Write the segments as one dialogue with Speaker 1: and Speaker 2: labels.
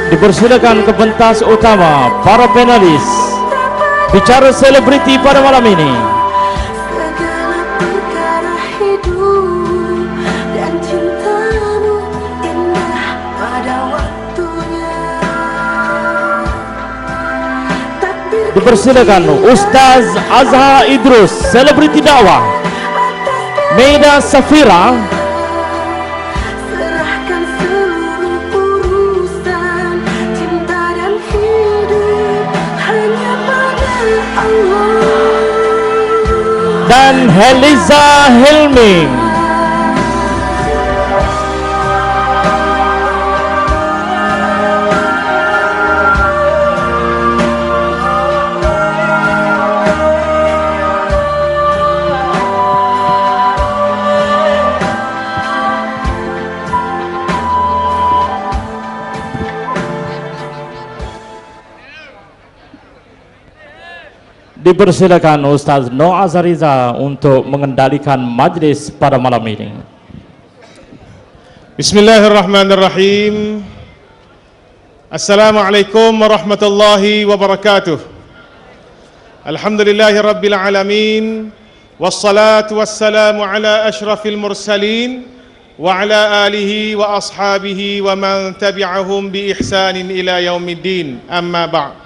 Speaker 1: Dipersilakan ke pentas utama para panelis bicara selebriti pada malam ini.
Speaker 2: Segala perkara hidup dan cintamu indah pada waktunya.
Speaker 1: Dipersilakan Ustaz Azhar Idrus, selebriti dakwah. Maida Safira,
Speaker 2: Serahkan seluruh urusan cinta dan hidup hanya pada Allah.
Speaker 1: dan Heliza Hilmi. Dipersilakan Ustaz Noah Azhariza untuk mengendalikan majlis pada malam ini.
Speaker 3: Bismillahirrahmanirrahim. Assalamualaikum warahmatullahi wabarakatuh. Alhamdulillahi rabbil alamin. Wassalatu wassalamu ala ashrafil mursalin wa ala alihi wa ashabihi wa man tabi'ahum bi ihsanin ila yaumiddin. Amma ba'd.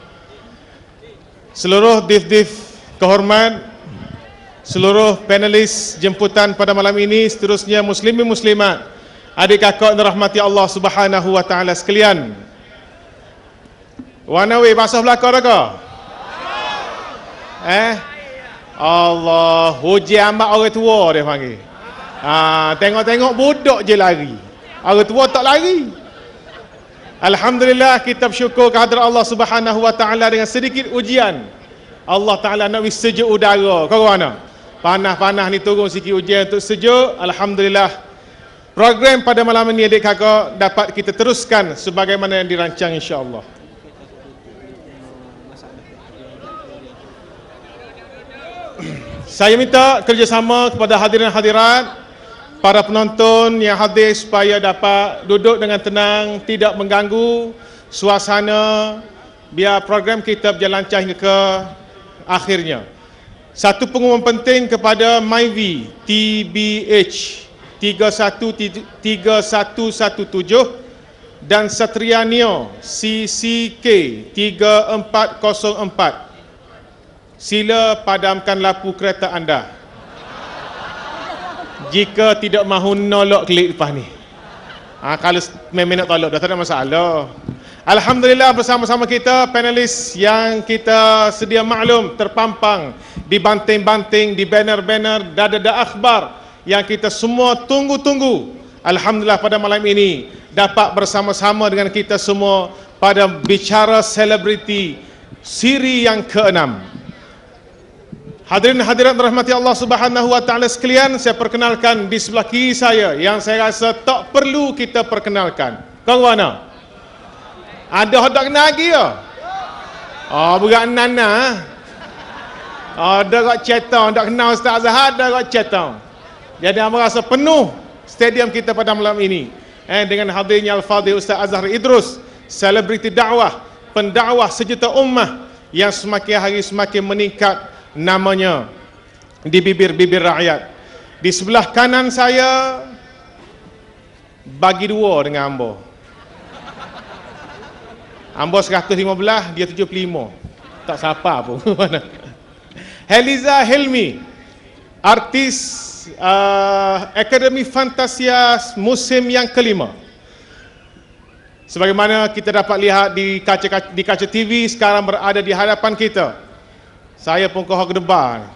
Speaker 3: Seluruh div-div kehormat, seluruh panelis jemputan pada malam ini, seterusnya muslimin muslimat, adik kakak dan rahmati Allah Subhanahu wa taala sekalian. Wanawi basuh belakang dah ke? Allah, hujan amat orang tua dia panggil. Tengok-tengok budak je lari. Orang tua tak lari. Alhamdulillah, kita bersyukur kehadrat Allah Subhanahu wa taala dengan sedikit ujian. Allah Taala nak wis sejuk udara. Kau mana? Panas-panas ni turun sikit ujian untuk sejuk. Alhamdulillah. Program pada malam ini adik kakak dapat kita teruskan sebagaimana yang dirancang insya-Allah. Saya minta kerjasama kepada hadirin hadirat, para penonton yang hadir supaya dapat duduk dengan tenang, tidak mengganggu suasana, biar program kita berjalan lancar hingga ke akhirnya. Satu pengumuman penting kepada Myvi TBH 3117 dan Satria Neo CCK 3404. Sila padamkan lampu kereta anda jika tidak mahu nolak klik lepas ni. Kalau minit tolak dah tak ada masalah. Alhamdulillah, bersama-sama kita panelis yang kita sedia maklum terpampang di banting-banting, di banner-banner, dada-dada akhbar yang kita semua tunggu-tunggu. Alhamdulillah pada malam ini dapat bersama-sama dengan kita semua pada bicara selebriti siri yang ke-6. Hadirin hadirat rahmati Allah Subhanahu wa taala sekalian, saya perkenalkan di sebelah kiri saya yang saya rasa tak perlu kita perkenalkan. Kau mana? Ada hendak kenal lagi ya? Berat nana. Ada kat cetang, hendak kenal Ustaz Azhar, ada kat cetang. Jadi saya merasa penuh stadium kita pada malam ini dengan hadirnya Al-Fadhil Ustaz Azhar Idrus, selebriti dakwah, pendakwah sejuta ummah yang semakin hari semakin meningkat namanya di bibir-bibir rakyat. Di sebelah kanan saya bagi dua dengan Ambo. Ambo 115, dia 75. Tak siapa pun. Heliza Hilmi, artis Akademi Fantasia musim yang kelima. Sebagaimana kita dapat lihat di kaca TV sekarang berada di hadapan kita. Saya pun kohor kedepan.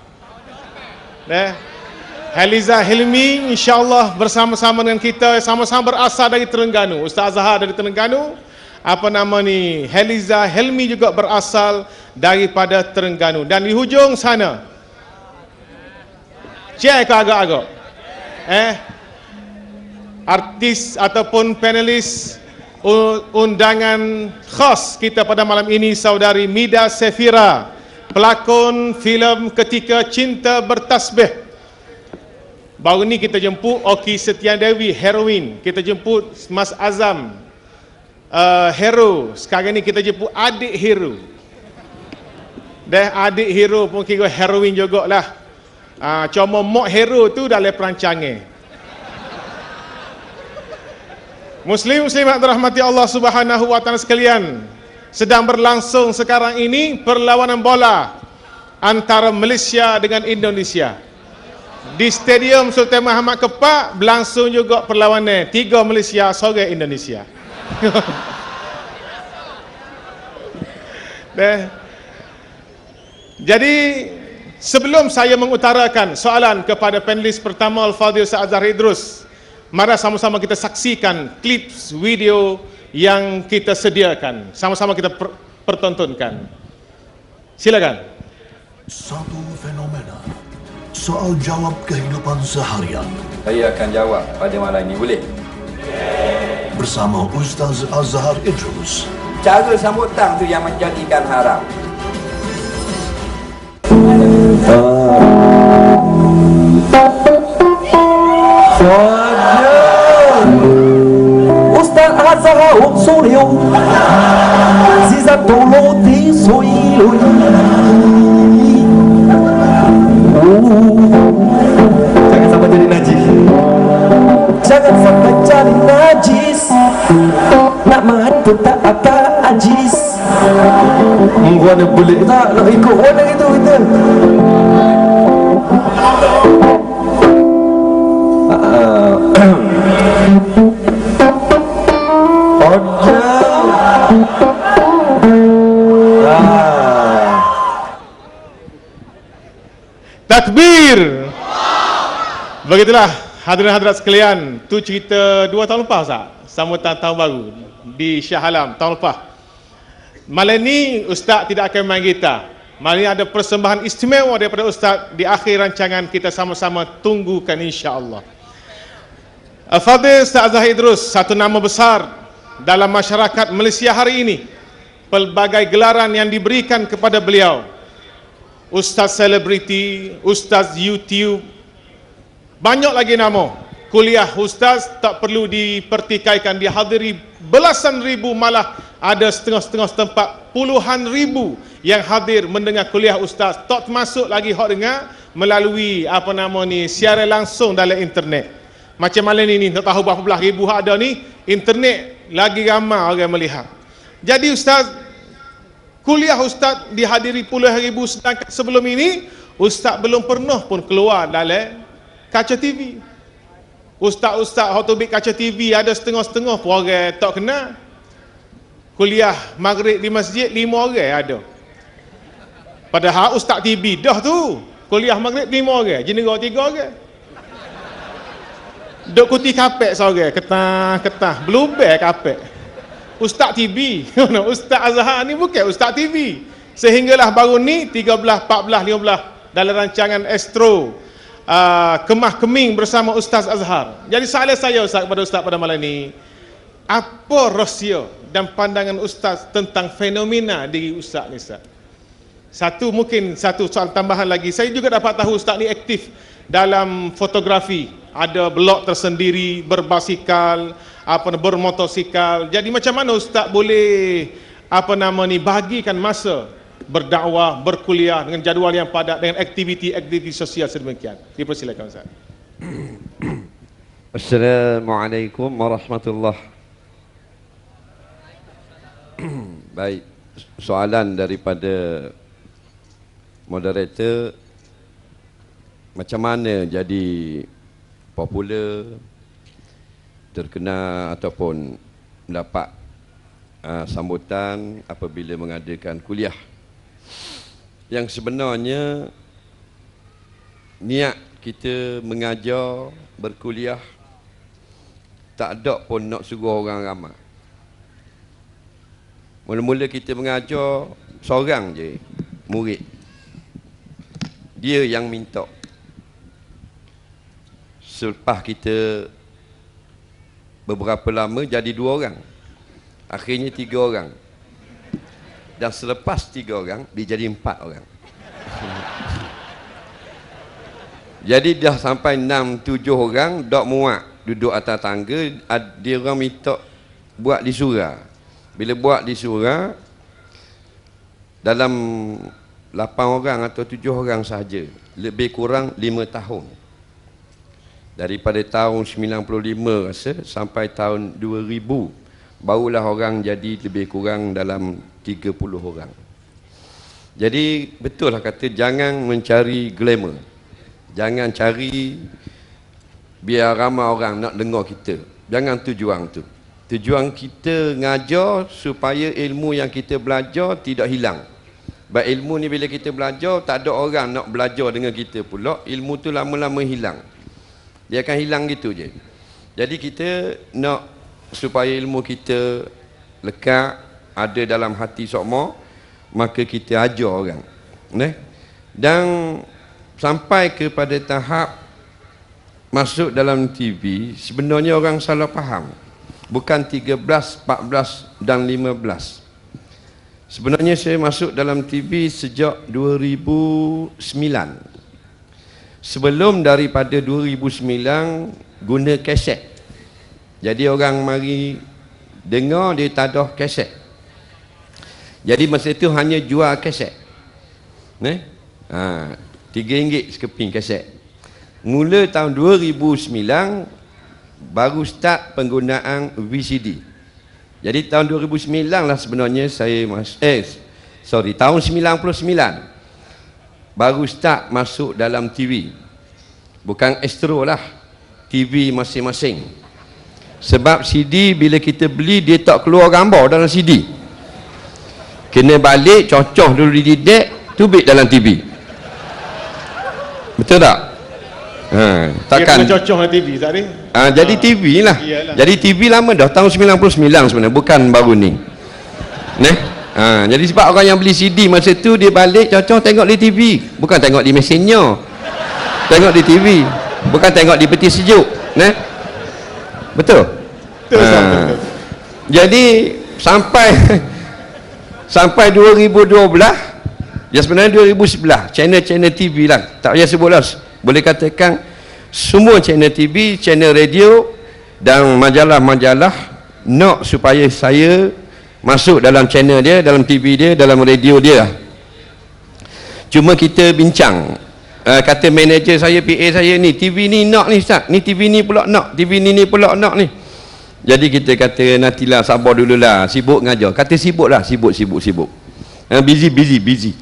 Speaker 3: Heliza Hilmi insya-Allah bersama-sama dengan kita, sama-sama berasal dari Terengganu. Ustaz Azhar dari Terengganu. Apa nama ni? Heliza Hilmi juga berasal daripada Terengganu. Dan di hujung sana, cek ke agak-agak. Artis ataupun panelis undangan khas kita pada malam ini, saudari Maida Safira, pelakon filem Ketika Cinta Bertasbih. Baru ni kita jemput Oki Setiadewi, heroin. Kita jemput Mas Azam, hero. Sekarang ni kita jemput adik hero. Adik hero pun kira heroin jugalah. Cuma mak hero tu dalam perancangan. Muslim-muslimat dirahmati Allah Subhanahu wa taala sekalian, sedang berlangsung sekarang ini perlawanan bola antara Malaysia dengan Indonesia. Di Stadium Sultan Muhammad Kepak berlangsung juga perlawanan 3 Malaysia, 1 Indonesia. Jadi sebelum saya mengutarakan soalan kepada panelis pertama Al-Fadhil Ustaz Azhar Idrus, mari sama-sama kita saksikan klip video yang kita sediakan. Sama-sama kita pertontonkan. Silakan.
Speaker 4: Satu fenomena soal jawab kehidupan seharian
Speaker 5: Saya akan jawab pada malam ini, boleh?
Speaker 4: bersama Ustaz Azhar Idrus.
Speaker 5: Cara sambutan tu yang menjadikan haram.
Speaker 6: Ustaz Azhar Suryo Zizat Tolo Di Soilui Jangan sampai jadi najis. Jangan sampai jadi najis. Nak mati tak akan ajis. Gua ada boleh tak nak ikut warna itu kita.
Speaker 3: Takbir. Begitulah hadirin hadirat sekalian, tu cerita 2 tahun lepas Ustaz, sambutan tahun baru di Shah Alam tahun lepas. Malam ni Ustaz tidak akan main gitar. Malam ni ada persembahan istimewa daripada Ustaz di akhir rancangan, kita sama-sama tunggukan insya-Allah. Al-Fadhil Ustaz Azhar Idrus, satu nama besar dalam masyarakat Malaysia hari ini. Pelbagai gelaran yang diberikan kepada beliau. Ustaz selebriti, Ustaz YouTube, banyak lagi nama. Kuliah Ustaz tak perlu dipertikaikan, dihadiri belasan ribu, malah ada setengah-setengah tempat puluhan ribu yang hadir mendengar kuliah Ustaz. Tak termasuk lagi hak dengar melalui siaran langsung dalam internet. Macam malam ni tak tahu berapa belah ribu hak ada ni, internet lagi ramai orang melihat. Jadi Ustaz, kuliah Ustaz dihadiri puluhan ribu, sedangkan sebelum ini Ustaz belum pernah pun keluar dalam kaca TV. Ustaz-ustaz hotobik kaca TV ada setengah-setengah pun orang tak kenal. Kuliah maghrib di masjid 5 orang ada. Padahal Ustaz TV dah tu. Kuliah maghrib 5 orang, jenera 3 orang. Duk kuti kapek seorang, ketah-ketah, bluebell kapek. Ustaz TV. Ustaz Azhar ni bukan Ustaz TV. Sehinggalah baru ni 13, 14, 15 dalam rancangan Astro Kemah Keming bersama Ustaz Azhar. Jadi soalan saya Ustaz kepada Ustaz pada malam ni, apa rahsia dan pandangan Ustaz tentang fenomena diri Ustaz ni Ustaz? Mungkin satu soal tambahan lagi. Saya juga dapat tahu Ustaz ni aktif dalam fotografi, ada blog tersendiri, berbasikal, bermotosikal. Jadi macam mana Ustaz boleh bahagikan masa berdakwah, berkuliah dengan jadual yang padat, dengan aktiviti-aktiviti sosial sedemikian? Dipersilakan Ustaz.
Speaker 7: Assalamualaikum warahmatullahi. Baik, soalan daripada moderator, macam mana jadi popular, terkenal ataupun mendapat sambutan apabila mengadakan kuliah. Yang sebenarnya niat kita mengajar, berkuliah, tak ada pun nak suruh orang ramai. Mula-mula kita mengajar seorang je murid, dia yang minta. Selepas kita beberapa lama jadi 2 orang, akhirnya 3 orang, dan selepas 3 orang dia jadi 4 orang. Jadi dah sampai 6-7 orang, dok muat duduk atas tangga. Dia orang minta buat di surau. bila buat di surau dalam 8 orang atau 7 orang sahaja, lebih kurang 5 tahun. Daripada tahun 95 rasa sampai tahun 2000 barulah orang jadi lebih kurang dalam 30 orang. Jadi betul lah kata, jangan mencari glamour, jangan cari biar ramai orang nak dengar kita. Jangan tujuan tu. Tujuan kita ngajar supaya ilmu yang kita belajar tidak hilang. Baik ilmu ni bila kita belajar, tak ada orang nak belajar dengan kita pula, ilmu tu lama-lama hilang. Dia akan hilang gitu je. Jadi kita nak supaya ilmu kita lekat, ada dalam hati sokmo, maka kita ajar orang. Dan sampai kepada tahap masuk dalam TV, sebenarnya orang salah faham. Bukan 13, 14 dan 15. Sebenarnya saya masuk dalam TV sejak 2009. Sebelum daripada 2009 guna kaset. Jadi orang mari dengar, dia tak ada kaset. Jadi masa itu hanya jual kaset. RM3 sekeping kaset. Mula tahun 2009 baru start penggunaan VCD. Jadi tahun 2009 lah sebenarnya saya tahun 99 baru start masuk dalam TV. Bukan Astro lah, TV masing-masing. Sebab CD bila kita beli, dia tak keluar gambar dalam CD. Kena balik, cocoh dulu di dek, tubik dalam TV. Betul tak? Takkan
Speaker 3: dia cocok dengan TV tak ni?
Speaker 7: Jadi TV lah.
Speaker 3: Iyalah.
Speaker 7: Jadi TV lama dah, tahun 99 sebenarnya, bukan baru ni. Jadi sebab orang yang beli CD masa tu, dia balik cocok tengok di TV, bukan tengok di mesinnya. Tengok di TV, bukan tengok di peti sejuk. Betul?
Speaker 3: Betul.
Speaker 7: Jadi sampai 2012, ya sebenarnya 2011, channel-channel TV lah, tak payah sebut lah, boleh katakan semua channel TV, channel radio dan majalah-majalah nak supaya saya masuk dalam channel dia, dalam TV dia, dalam radio dia. Cuma kita bincang, kata manager saya, PA saya, ni TV ni nak ni Ustaz, ni TV ni pula nak, TV ni pula nak ni. Jadi kita kata nantilah, sabar dululah, sibuk ngajar. Kata sibuk lah, sibuk. Busy.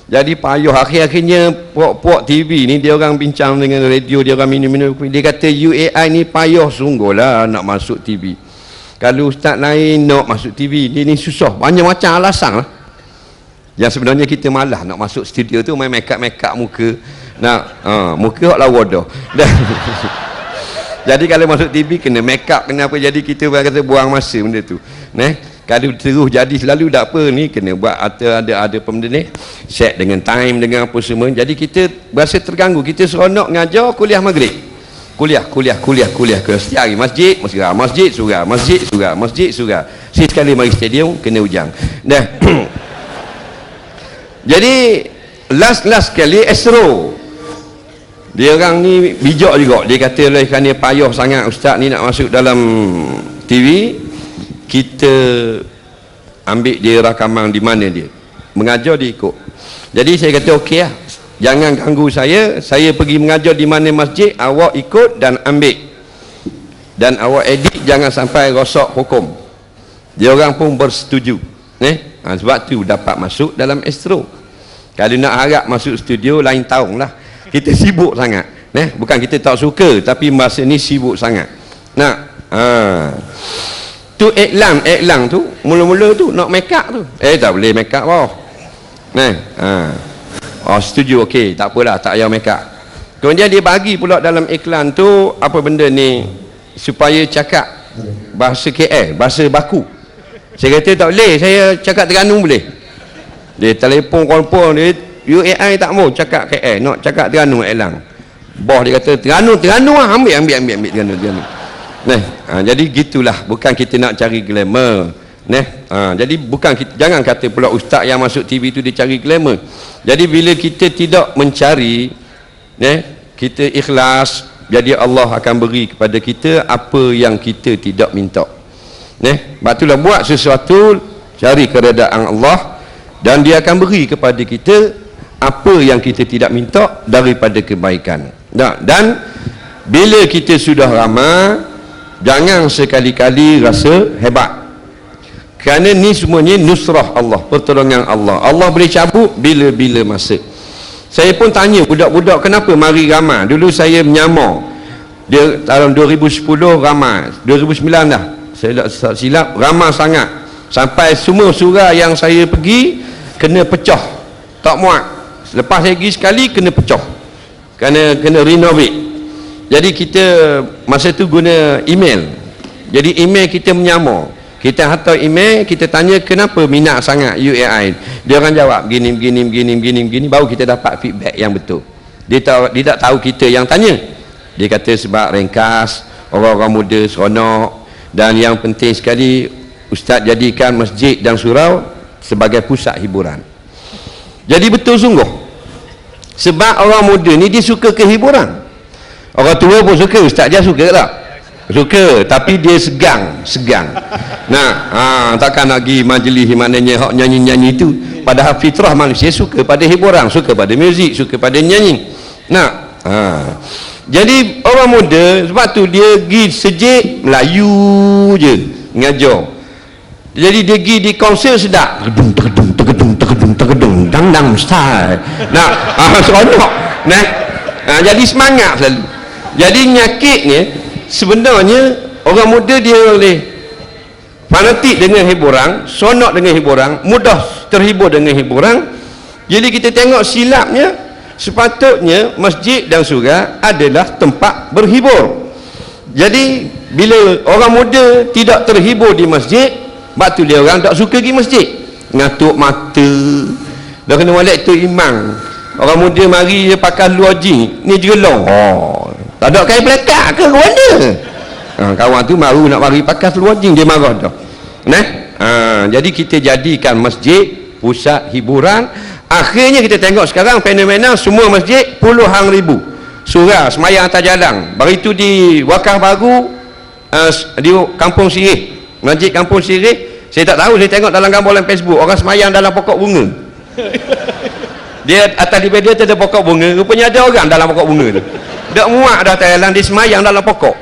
Speaker 7: Jadi payah, akhir-akhirnya puak-puak TV ni, dia orang bincang dengan radio, dia orang minum-minum, dia kata UAI ni payah sungguh lah nak masuk TV. Kalau ustaz lain nak masuk TV, dia ni susah, banyak macam alasan lah. Yang sebenarnya kita malah nak masuk studio tu, main make up muka, nak muka hak lawa dah. Jadi kalau masuk TV kena make up, kena apa, jadi kita kata buang masa benda tu. Kalau terus jadi selalu tak apa, ni kena buat ada benda ni, set dengan time, dengan apa semua. Jadi kita berasa terganggu, kita seronok ngajar kuliah maghrib. Kuliah setiap hari masjid, masjid surah. Sekali mari stadium kena hujang. Jadi last kali Astro, dia orang ni bijak juga, dia kata oleh kerana payah sangat ustaz ni nak masuk dalam TV, kita ambil dia rakaman di mana dia mengajar, dia ikut. Jadi saya kata okey lah, jangan ganggu saya pergi mengajar di mana masjid, awak ikut dan ambil, dan awak edit, jangan sampai rosak hukum. Dia orang pun bersetuju. Sebab tu dapat masuk dalam Astro. Kalau nak harap masuk studio lain tahun lah, kita sibuk sangat. Bukan kita tak suka, tapi masa ni sibuk sangat. Tu iklan tu mula-mula tu nak make up tu, tak boleh make up setuju, okey, tak apalah, tak payah make up. Kemudian dia bagi pula dalam iklan tu apa benda ni, supaya cakap bahasa KL, bahasa baku. Saya kata tak boleh, saya cakap Terengganu boleh. Dia telefon dia, UAI tak mau cakap KL, nak cakap Terengganu iklan. Bos dia kata Terengganu lah, ambil Terengganu. Jadi gitulah, bukan kita nak cari glamour. Jadi bukan kita, jangan kata pula ustaz yang masuk TV tu dia cari glamour. Jadi bila kita tidak mencari, kita ikhlas, jadi Allah akan beri kepada kita apa yang kita tidak minta. Sebab itulah buat sesuatu, cari keredaan Allah, dan dia akan beri kepada kita apa yang kita tidak minta daripada kebaikan. Dan bila kita sudah ramah, jangan sekali-kali rasa hebat, kerana ni semuanya nusrah Allah, pertolongan Allah. Allah boleh cabut bila-bila masa. Saya pun tanya budak-budak kenapa mari ramah. Dulu saya menyamar, dia tahun 2010 ramah, 2009 dah saya tak silap, ramah sangat, sampai semua surau yang saya pergi kena pecah, tak muat. Lepas saya pergi sekali kena pecah, kena renovate. Jadi kita masa tu guna email, jadi email kita menyamar, kita hantar email, kita tanya kenapa minat sangat UAI, dia akan jawab begini, baru kita dapat feedback yang betul. Dia tak tahu kita yang tanya. Dia kata sebab ringkas, orang-orang muda seronok, dan yang penting sekali ustaz jadikan masjid dan surau sebagai pusat hiburan. Jadi betul sungguh, sebab orang muda ni dia suka kehiburan. Orang tua pun suka, ustaz dia suka tak? Suka, tapi dia segang. Takkan nak pergi majlis maknanya hak nyanyi-nyanyi itu. Padahal fitrah manusia suka pada hiburan, suka pada muzik, suka pada nyanyi. Jadi orang muda, sebab tu dia pergi sejik Melayu je ngajar. Jadi dia pergi di konsert sedap, tegedung dang style. Seronok. Jadi semangat selalu. Jadi nyakitnya sebenarnya orang muda dia boleh fanatik dengan hiburan, sonok dengan hiburan, mudah terhibur dengan hiburan. Jadi kita tengok silapnya, sepatutnya masjid dan surau adalah tempat berhibur. Jadi bila orang muda tidak terhibur di masjid, sebab tu dia orang tak suka pergi masjid, ngatuk mata, dah kena molek tu imam. Orang muda mari dia pakai luar jin, ni jelong, tak ada kain pelekat ke mana? Kawan tu baru nak mari pakai luar jin, dia marah dah. Jadi kita jadikan masjid pusat hiburan. Akhirnya kita tengok sekarang fenomena semua masjid puluhan ribu surau semayang atas jalan. Baru itu di Wakaf Baru, di Kampung Sirih, masjid Kampung Sirih, saya tak tahu, saya tengok dalam gambar Facebook orang semayang dalam pokok bunga. Dia atas di dia ada pokok bunga, rupanya ada orang dalam pokok bunga tu. Tak muat dah atas jalan, dia semayang dalam pokok.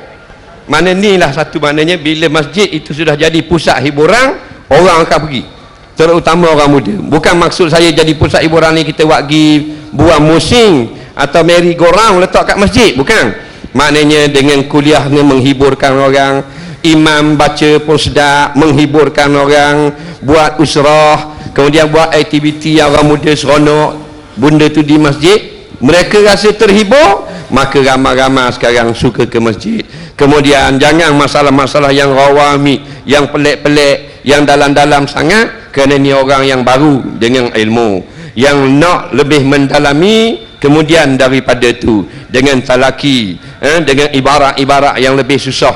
Speaker 7: Mana ni lah satu maknanya bila masjid itu sudah jadi pusat hiburan, orang akan pergi, terutama orang muda. Bukan maksud saya jadi pusat hiburan ni kita buat pergi buang musing atau merry go round letak kat masjid, bukan. Maknanya dengan kuliahnya menghiburkan orang, imam baca pun sedap, menghiburkan orang, buat usrah, kemudian buat aktiviti yang orang muda seronok, benda tu di masjid, mereka rasa terhibur, maka ramai-ramai sekarang suka ke masjid. Kemudian jangan masalah-masalah yang rawami, yang pelik-pelik, yang dalam-dalam sangat, kerana ni orang yang baru dengan ilmu, yang nak lebih mendalami, kemudian daripada tu dengan talaki, dengan ibarat-ibarat yang lebih susah.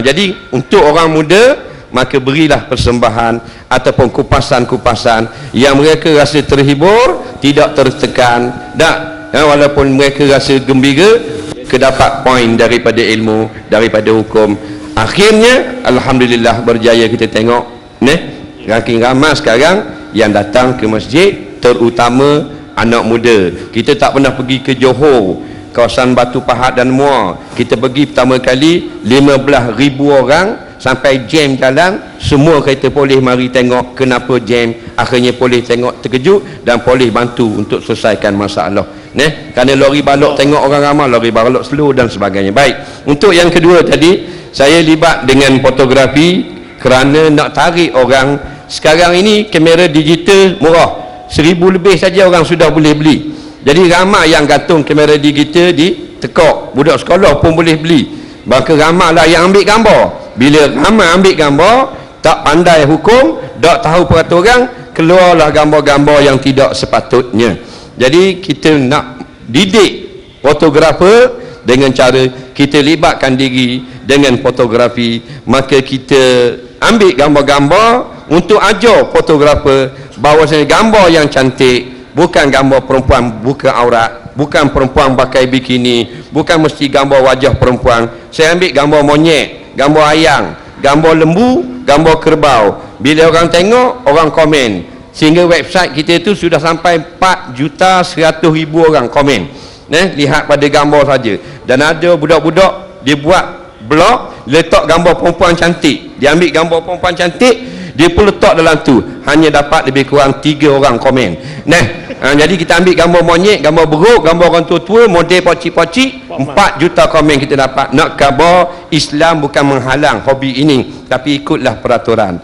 Speaker 7: Jadi untuk orang muda, maka berilah persembahan ataupun kupasan-kupasan yang mereka rasa terhibur, tidak tertekan, walaupun mereka rasa gembira, kedapat poin daripada ilmu, daripada hukum. Akhirnya alhamdulillah berjaya. Kita tengok makin ramai sekarang yang datang ke masjid, terutama anak muda. Kita tak pernah pergi ke Johor, kawasan Batu Pahat dan Muar. Kita pergi pertama kali 15,000 orang, sampai jam jalan, semua kereta polis mari tengok kenapa jam. Akhirnya polis tengok terkejut dan polis bantu untuk selesaikan masalah. Kerana lori balok tengok orang ramai, lori balok slow dan sebagainya. Baik, untuk yang kedua tadi, saya libat dengan fotografi kerana nak tarik orang. Sekarang ini kamera digital murah, 1,000 lebih saja orang sudah boleh beli. Jadi ramai yang gantung kamera digital di tekok, budak sekolah pun boleh beli. Maka ramailah yang ambil gambar. Bila ramai ambil gambar, tak pandai hukum, tak tahu peraturan, keluarlah gambar-gambar yang tidak sepatutnya. Jadi kita nak didik fotografer dengan cara kita libatkan diri dengan fotografi. Maka kita ambil gambar-gambar untuk ajar fotografer bahawasanya gambar yang cantik bukan gambar perempuan buka aurat, bukan perempuan pakai bikini, bukan mesti gambar wajah perempuan. Saya ambil gambar monyet, gambar ayang, gambar lembu, gambar kerbau. Bila orang tengok, orang komen. Sehingga website kita itu sudah sampai 4.100.000 orang komen. Lihat pada gambar saja. Dan ada budak-budak dia buat blog, letak gambar perempuan cantik. Dia ambil gambar perempuan cantik, dia pun letak dalam tu. Hanya dapat lebih kurang 3 orang komen. Jadi kita ambil gambar monyet, gambar beruk, gambar orang tua-tua, model pocik-pocik, 4 juta komen kita dapat. Nak khabar, Islam bukan menghalang hobi ini, tapi ikutlah peraturan.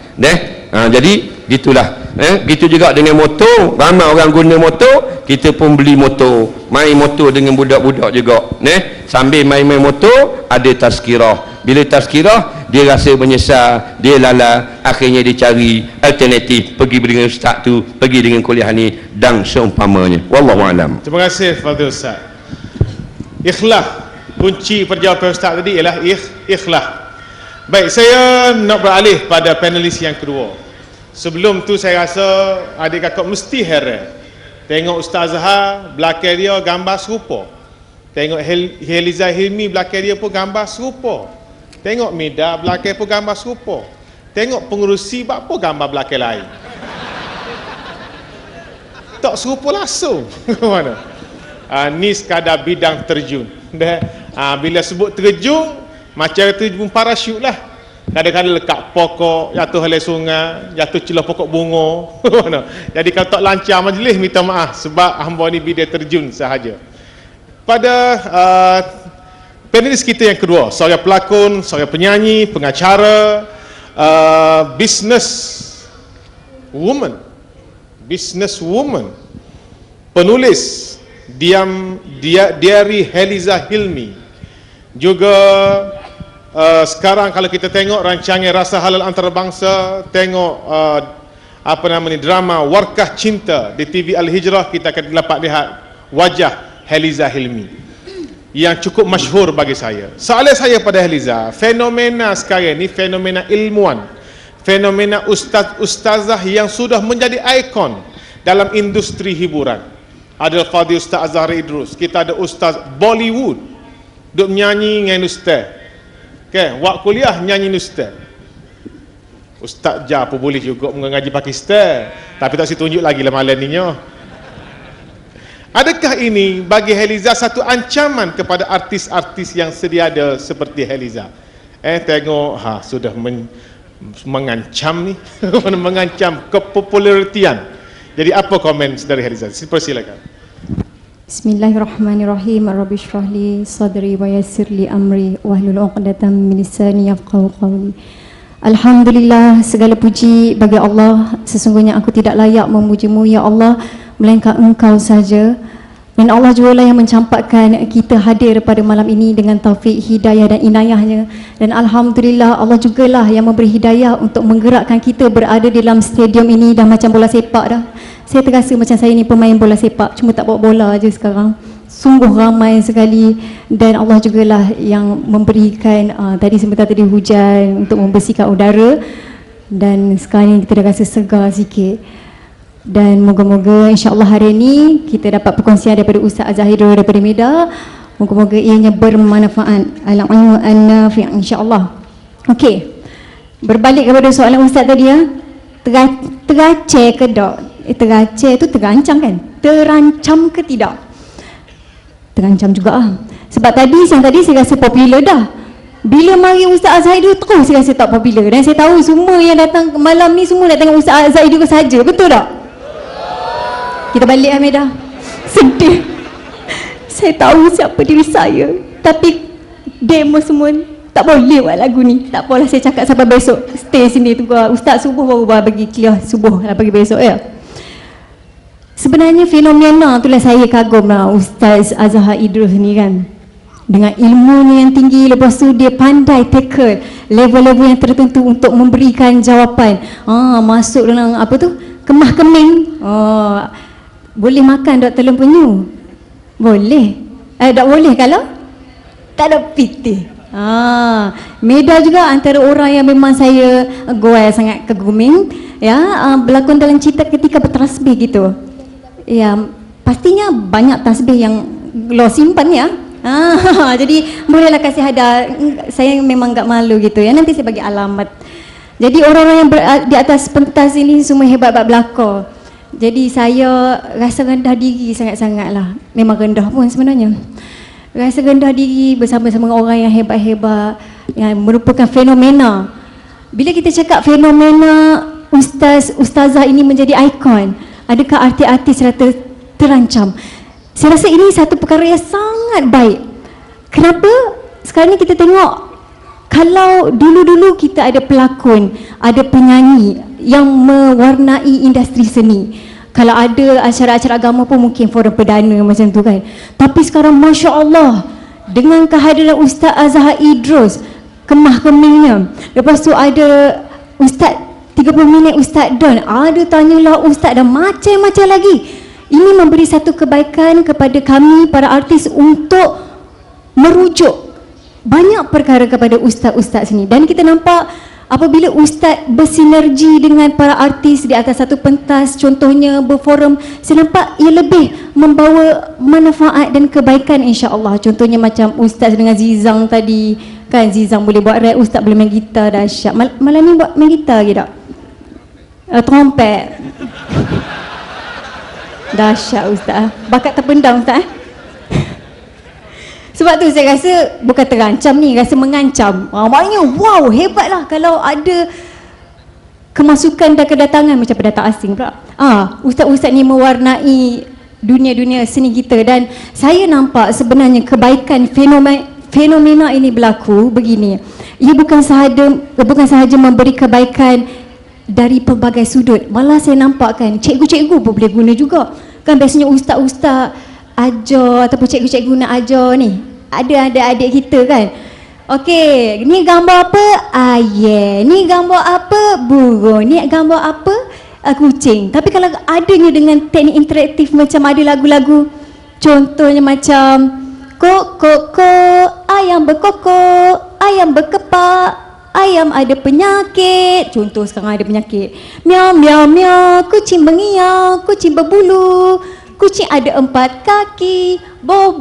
Speaker 7: Jadi gitulah. Gitu juga dengan motor, ramai orang guna motor, kita pun beli motor, main motor dengan budak-budak juga. Sambil main-main motor, ada tazkirah. Bila tazkirah, dia rasa menyesal, dia lala, akhirnya dia cari alternatif, pergi dengan ustaz tu, pergi dengan kuliah ni dan seumpamanya. Wallahu alam.
Speaker 3: Terima kasih Fadil Ustaz. Ikhlas. Kunci perjawapan Ustaz tadi ialah ikhlas. Baik, saya nak beralih pada panelis yang kedua. Sebelum tu saya rasa adik kakak mesti heran. Tengok Ustaz Azhar, belakang dia gambar serupa. Tengok Heliza Hilmi, belakang dia pun gambar serupa. Tengok Mida, belakang pun gambar serupa. Tengok pengurusi, apa gambar belakang lain. Tak serupa langsung. Mana? Ni sekadar bidang terjun. Bila sebut terjun, macam terjun parachute lah. Kadang-kadang lekat pokok, jatuh halai sungai, jatuh celah pokok bunga. Jadi kalau tak lancar majlis, minta maaf sebab hamba ni bidang terjun sahaja. Pada panelis kita yang kedua, seorang pelakon, seorang penyanyi, pengacara, business woman, penulis diari Heliza Hilmi, juga sekarang kalau kita tengok rancangan Rasa Halal Antarabangsa, tengok drama Warkah Cinta di TV Al-Hijrah, kita akan dapat lihat wajah Heliza Hilmi yang cukup masyhur bagi saya. Soalan saya pada Heliza, fenomena sekarang ni fenomena ilmuwan, fenomena ustazah yang sudah menjadi ikon dalam industri hiburan. Ada Fadil Ustaz Azhar Idrus, kita ada Ustaz Bollywood duk menyanyi dengan ustaz. Wak kuliah nyanyi ustaz. Ustaz Jah pun boleh juga mengaji Pakistan, tapi tak tunjuk lagi lah malam ni. Adakah ini bagi Heliza satu ancaman kepada artis-artis yang sedia ada seperti Heliza? Tengok sudah mengancam ni. Mengancam kepopularitian. Jadi apa komen dari Heliza? Persilakan.
Speaker 8: Bismillahirrahmanirrahim. Rabbi shrah li sadri wa yassir li amri wahlul 'uqdatam min lisani yafqahu qawli. Alhamdulillah, segala puji bagi Allah. Sesungguhnya aku tidak layak memujimu ya Allah, melainkan Engkau saja. Dan Allah jugalah yang mencampakkan kita hadir pada malam ini dengan taufik, hidayah dan inayahnya. Dan Alhamdulillah, Allah jugalah yang memberi hidayah untuk menggerakkan kita berada dalam stadium ini dah macam bola sepak dah. Saya terasa macam saya ni pemain bola sepak, cuma tak bawa bola aja sekarang. Sungguh ramai sekali. Dan Allah jugalah yang memberikan tadi sebentar tadi hujan untuk membersihkan udara. Dan sekarang ni kita dah rasa segar sikit. Dan moga-moga insya-Allah hari ini kita dapat perkongsian daripada Ustaz Azhar Idrus daripada Mida. Moga-moga ianya bermanfaat. Al-ilmu an-nafi' insya-Allah. Okey. Berbalik kepada soalan Ustaz tadi ya. Teraceh ke tak? Teraceh tu terancam kan? Terancam ke tidak? Terancam juga lah. Sebab tadi saya rasa popular dah. Bila mari Ustaz Azhar Idrus terus saya rasa tak popular. Dan saya tahu semua yang datang malam ni semua nak tengok Ustaz Azhar Idrus saja. Betul tak? Kita balik Hamidah. Sedih. Saya tahu siapa diri saya, tapi demo semua tak boleh buat lagu ni. Tak apalah, saya cakap sampai besok. Stay sini tunggu Ustaz subuh baru bagi clear subuh lah bagi besok ya. Sebenarnya fenomena itulah saya kagum lah Ustaz Azhar Idrus ni kan. Dengan ilmunya yang tinggi, lepas tu dia pandai tackle level-level yang tertentu untuk memberikan jawapan. Masuk dalam apa tu? Kemah keming. Boleh makan Dr. Lempenyu? Boleh. Tak boleh kalau tak ada pitih. Mida juga antara orang yang memang saya sangat kaguming ya, berlakon dalam cerita ketika bertasbih gitu. Ya, pastinya banyak tasbih yang lo simpan ya. Jadi bolehlah kasih hadiah. Saya memang tak malu gitu ya. Nanti saya bagi alamat. Jadi orang-orang yang di atas pentas ini semua hebat-hebat belakang. Jadi saya rasa rendah diri sangat-sangat lah. Memang rendah pun sebenarnya. Rasa rendah diri bersama-sama dengan orang yang hebat-hebat, yang merupakan fenomena. Bila kita cakap fenomena ustazah ini menjadi ikon, adakah artis-artis terancam? Saya rasa ini satu perkara yang sangat baik. Kenapa? Sekarang ni kita tengok, kalau dulu-dulu kita ada pelakon, ada penyanyi yang mewarnai industri seni. Kalau ada acara-acara agama pun mungkin forum perdana macam tu kan. Tapi sekarang Masya Allah, dengan kehadiran Ustaz Azhar Idrus, kemah kemingnya. Lepas tu ada Ustaz 30 minit Ustaz Don, ada tanyalah Ustaz dan macam-macam lagi. Ini memberi satu kebaikan kepada kami para artis untuk merujuk banyak perkara kepada ustaz-ustaz sini. Dan kita nampak apabila ustaz bersinergi dengan para artis di atas satu pentas, contohnya berforum, saya nampak ia lebih membawa manfaat dan kebaikan insya-Allah. Contohnya macam ustaz dengan Zizang tadi, kan Zizang boleh buat rap, ustaz boleh main gitar dahsyat. Malam ni buat main gitar ke tak? Trompet. Dahsyat ustaz. Bakat terpendam ustaz. Sebab tu saya rasa bukan terancam ni, rasa mengancam. Maknanya wow, hebatlah kalau ada kemasukan dan kedatangan macam pendatang asing pula. Ustaz-ustaz ni mewarnai dunia-dunia seni kita. Dan saya nampak sebenarnya kebaikan fenomena ini berlaku begini. Ia bukan sahaja memberi kebaikan dari pelbagai sudut. Malah saya nampak kan cikgu-cikgu pun boleh guna juga. Kan biasanya ustaz-ustaz ajar ataupun cikgu-cikgu nak ajar ni, ada adik kita kan. Okey, ni gambar apa? Ayam. Ni gambar apa? Burung. Ni gambar apa? Kucing. Tapi kalau adanya dengan teknik interaktif macam ada lagu-lagu, contohnya macam kok, ayam berkokok, ayam berkepak, ayam ada penyakit. Contoh sekarang ada penyakit. Miau, miau, miau, kucing mengiau, kucing berbulu, kucing ada 4 kaki, bo,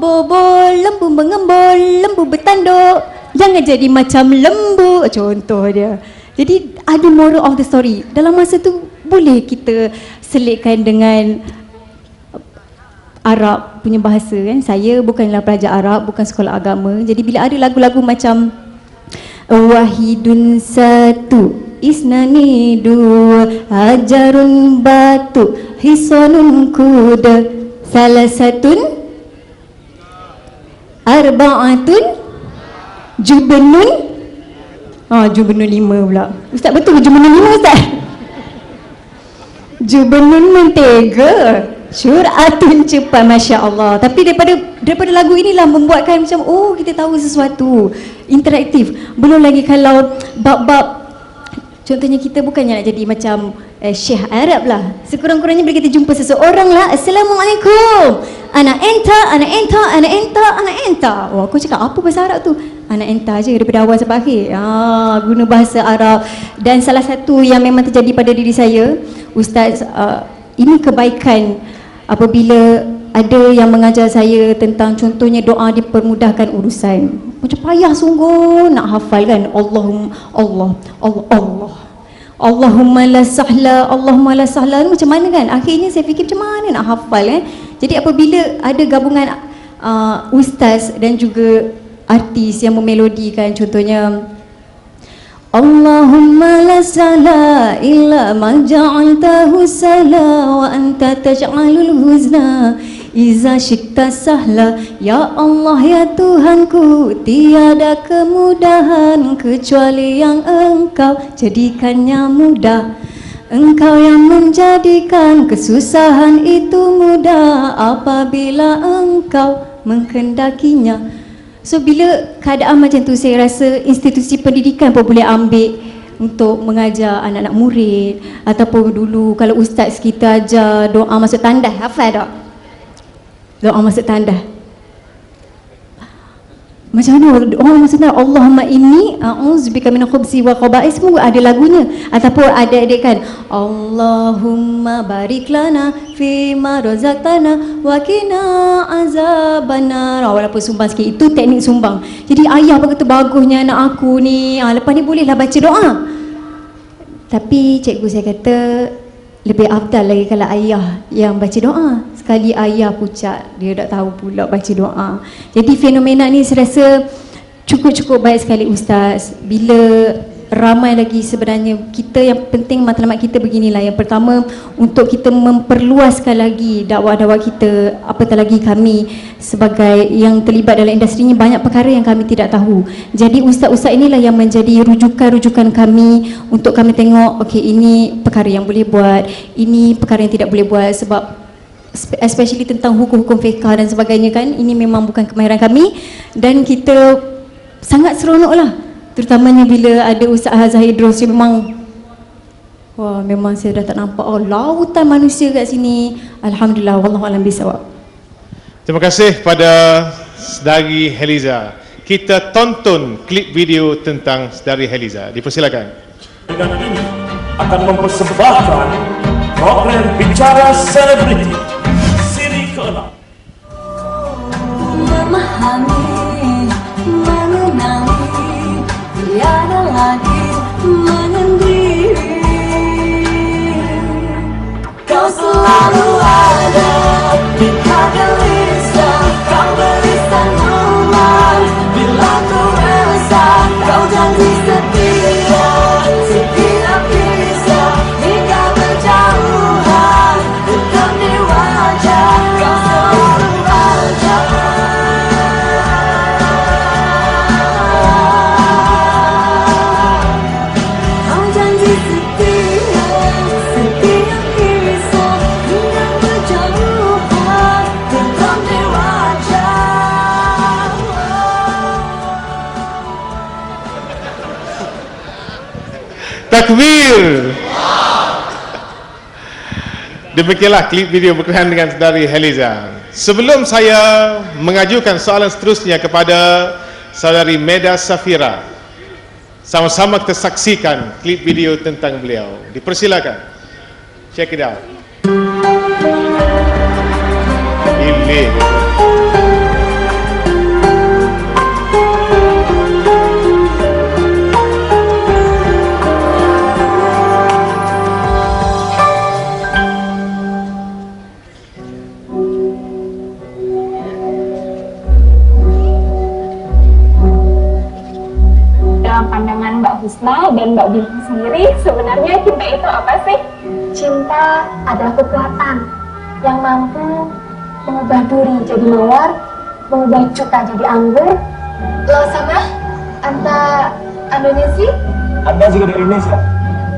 Speaker 8: lembu mengembul, lembu bertanduk, jangan jadi macam lembu. Contoh dia. Jadi ada moral of the story. Dalam masa tu boleh kita selitkan dengan Arab punya bahasa kan. Saya bukanlah pelajar Arab, bukan sekolah agama. Jadi bila ada lagu-lagu macam wahidun satu, isnani dua, hajarun batu, hisanun kuda, salasatun, arba'atun, jubenun. Jubenun 5 pula. Ustaz betul ke jubenun 5 Ustaz? Jubenun mentega, syuratun cepat, Masya Allah. Tapi daripada lagu inilah membuatkan macam kita tahu sesuatu interaktif. Belum lagi kalau bab-bab, contohnya kita bukannya nak jadi macam Syekh Arab lah. Sekurang-kurangnya bila kita jumpa seseorang lah, Assalamualaikum, ana enta. Aku cakap apa bahasa Arab tu? Ana enta je daripada awal sampai akhir. Guna bahasa Arab. Dan salah satu yang memang terjadi pada diri saya, Ustaz, ini kebaikan apabila ada yang mengajar saya tentang contohnya doa dipermudahkan urusan. Macam payah sungguh nak hafal kan. Allah. Allahumma la sahla, Allahumma la sahla. Macam mana kan? Akhirnya saya fikir macam mana nak hafal kan. Jadi apabila ada gabungan ustaz dan juga artis yang memelodikan, contohnya Allahumma la sahla illa ma ja'altahu sahla wa anta taj'alul huzna iza syi'ta sahla. Ya Allah ya Tuhanku, tiada kemudahan kecuali yang Engkau jadikannya mudah. Engkau yang menjadikan kesusahan itu mudah apabila Engkau mengkendakinya. So bila keadaan macam tu, saya rasa institusi pendidikan pun boleh ambil untuk mengajar anak-anak murid. Ataupun dulu kalau ustaz kita ajar doa masuk tandas, hafal tak? Doa masuk tandas. Macam mana orang maksudnya Allahumma inni a'udzubika minal khubsi wal khaba'is, semua ada lagunya. Ataupun ada kan Allahumma barik lana fima razaqtana wa qina azabannar. Walaupun sumbang sikit, itu teknik sumbang. Jadi ayah begitu bagusnya anak aku ni, lepas ni bolehlah baca doa. Tapi cikgu saya kata lebih afdal lagi kalau ayah yang baca doa. Sekali ayah pucat, dia tak tahu pula baca doa. Jadi fenomena ni saya rasa cukup baik sekali Ustaz. Bila ramai lagi sebenarnya, kita yang penting matlamat kita beginilah. Yang pertama, untuk kita memperluaskan lagi dakwah-dakwah kita, apatah lagi kami sebagai yang terlibat dalam industri ini, banyak perkara yang kami tidak tahu. Jadi ustaz-ustaz inilah yang menjadi rujukan-rujukan kami untuk kami tengok, okey, ini perkara yang boleh buat, ini perkara yang tidak boleh buat. Sebab especially tentang hukum-hukum fiqh dan sebagainya kan, ini memang bukan kemahiran kami, dan kita sangat seronok lah, terutamanya bila ada Ustaz Hazar Idrus. Memang wah, memang saya dah tak nampak lautan manusia kat sini. Alhamdulillah, wallahu a'lam bishawab.
Speaker 3: Terima kasih pada Saudari Heliza. Kita tonton klip video tentang Saudari Heliza. Dipersilakan.
Speaker 9: Dengan ini akan mempersembahkan program Bicara Selebriti siri ke-6.
Speaker 2: Memahami, mengenali, tiada lagi menyendiri. Kau selalu ada di gelisah, kau gelisah nomor. Bila ku rasa kau janji setia, setiap kisah hingga berjauhan, tetap di wajah kau selalu ada. Kau janji setia, setiap kisah hingga berjauhan, tetap di wajah.
Speaker 3: Takbir. Demikianlah klip video berkenaan dengan Saudari Heliza. Sebelum saya mengajukan soalan seterusnya kepada Saudari Meda Safira, sama-sama kita saksikan klip video tentang beliau. Dipersilakan. Check it out. Ini.
Speaker 10: Dalam pandangan Mbak Husna dan Mbak Bintang sendiri, sebenarnya cinta itu apa sih? Cinta adalah kekuatan yang mampu mengubah duri jadi mawar, mengubah cuka jadi anggur. Lo sama? Anta Indonesia?
Speaker 9: Anda juga dari Indonesia?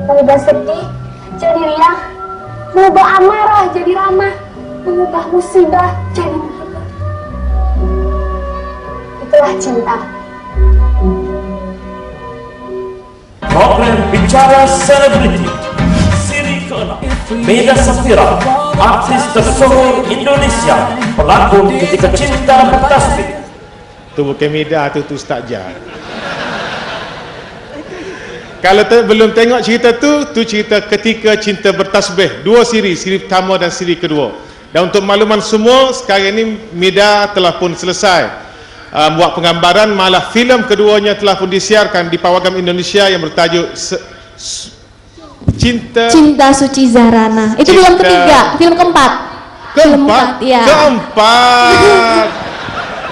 Speaker 10: Mengubah sedih jadi riang, mengubah amarah jadi ramah, mengubah musibah jadi musibah. Itulah cinta.
Speaker 9: Program Bicara Selebriti siri ke-6. Meda Safira, artis tersohor Indonesia, pelakon ketika cinta bertasbih.
Speaker 3: Tu bukan Meda, tu Ustaz Jar. Kalau belum tengok cerita tu cerita ketika cinta bertasbih. Dua siri pertama dan siri kedua. Dan untuk makluman semua, sekarang ini Meda telah pun selesai buat penggambaran, malah filem keduanya telah pun disiarkan di pawagam Indonesia yang bertajuk Cinta
Speaker 10: Suci Zahrana. Itu film ketiga, film keempat. Ya.
Speaker 3: Keempat.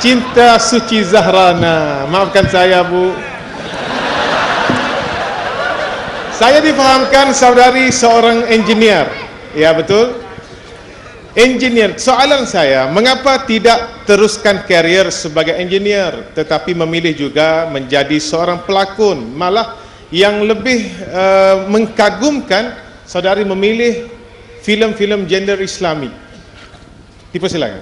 Speaker 3: Cinta Suci Zahrana. Maafkan saya, Bu. Saya difahamkan saudari seorang engineer. Ya, betul? Engineer. Soalan saya, mengapa tidak teruskan karier sebagai engineer tetapi memilih juga menjadi seorang pelakon? Malah yang lebih mengkagumkan, saudari memilih filem-filem gender Islami. Dipersilakan.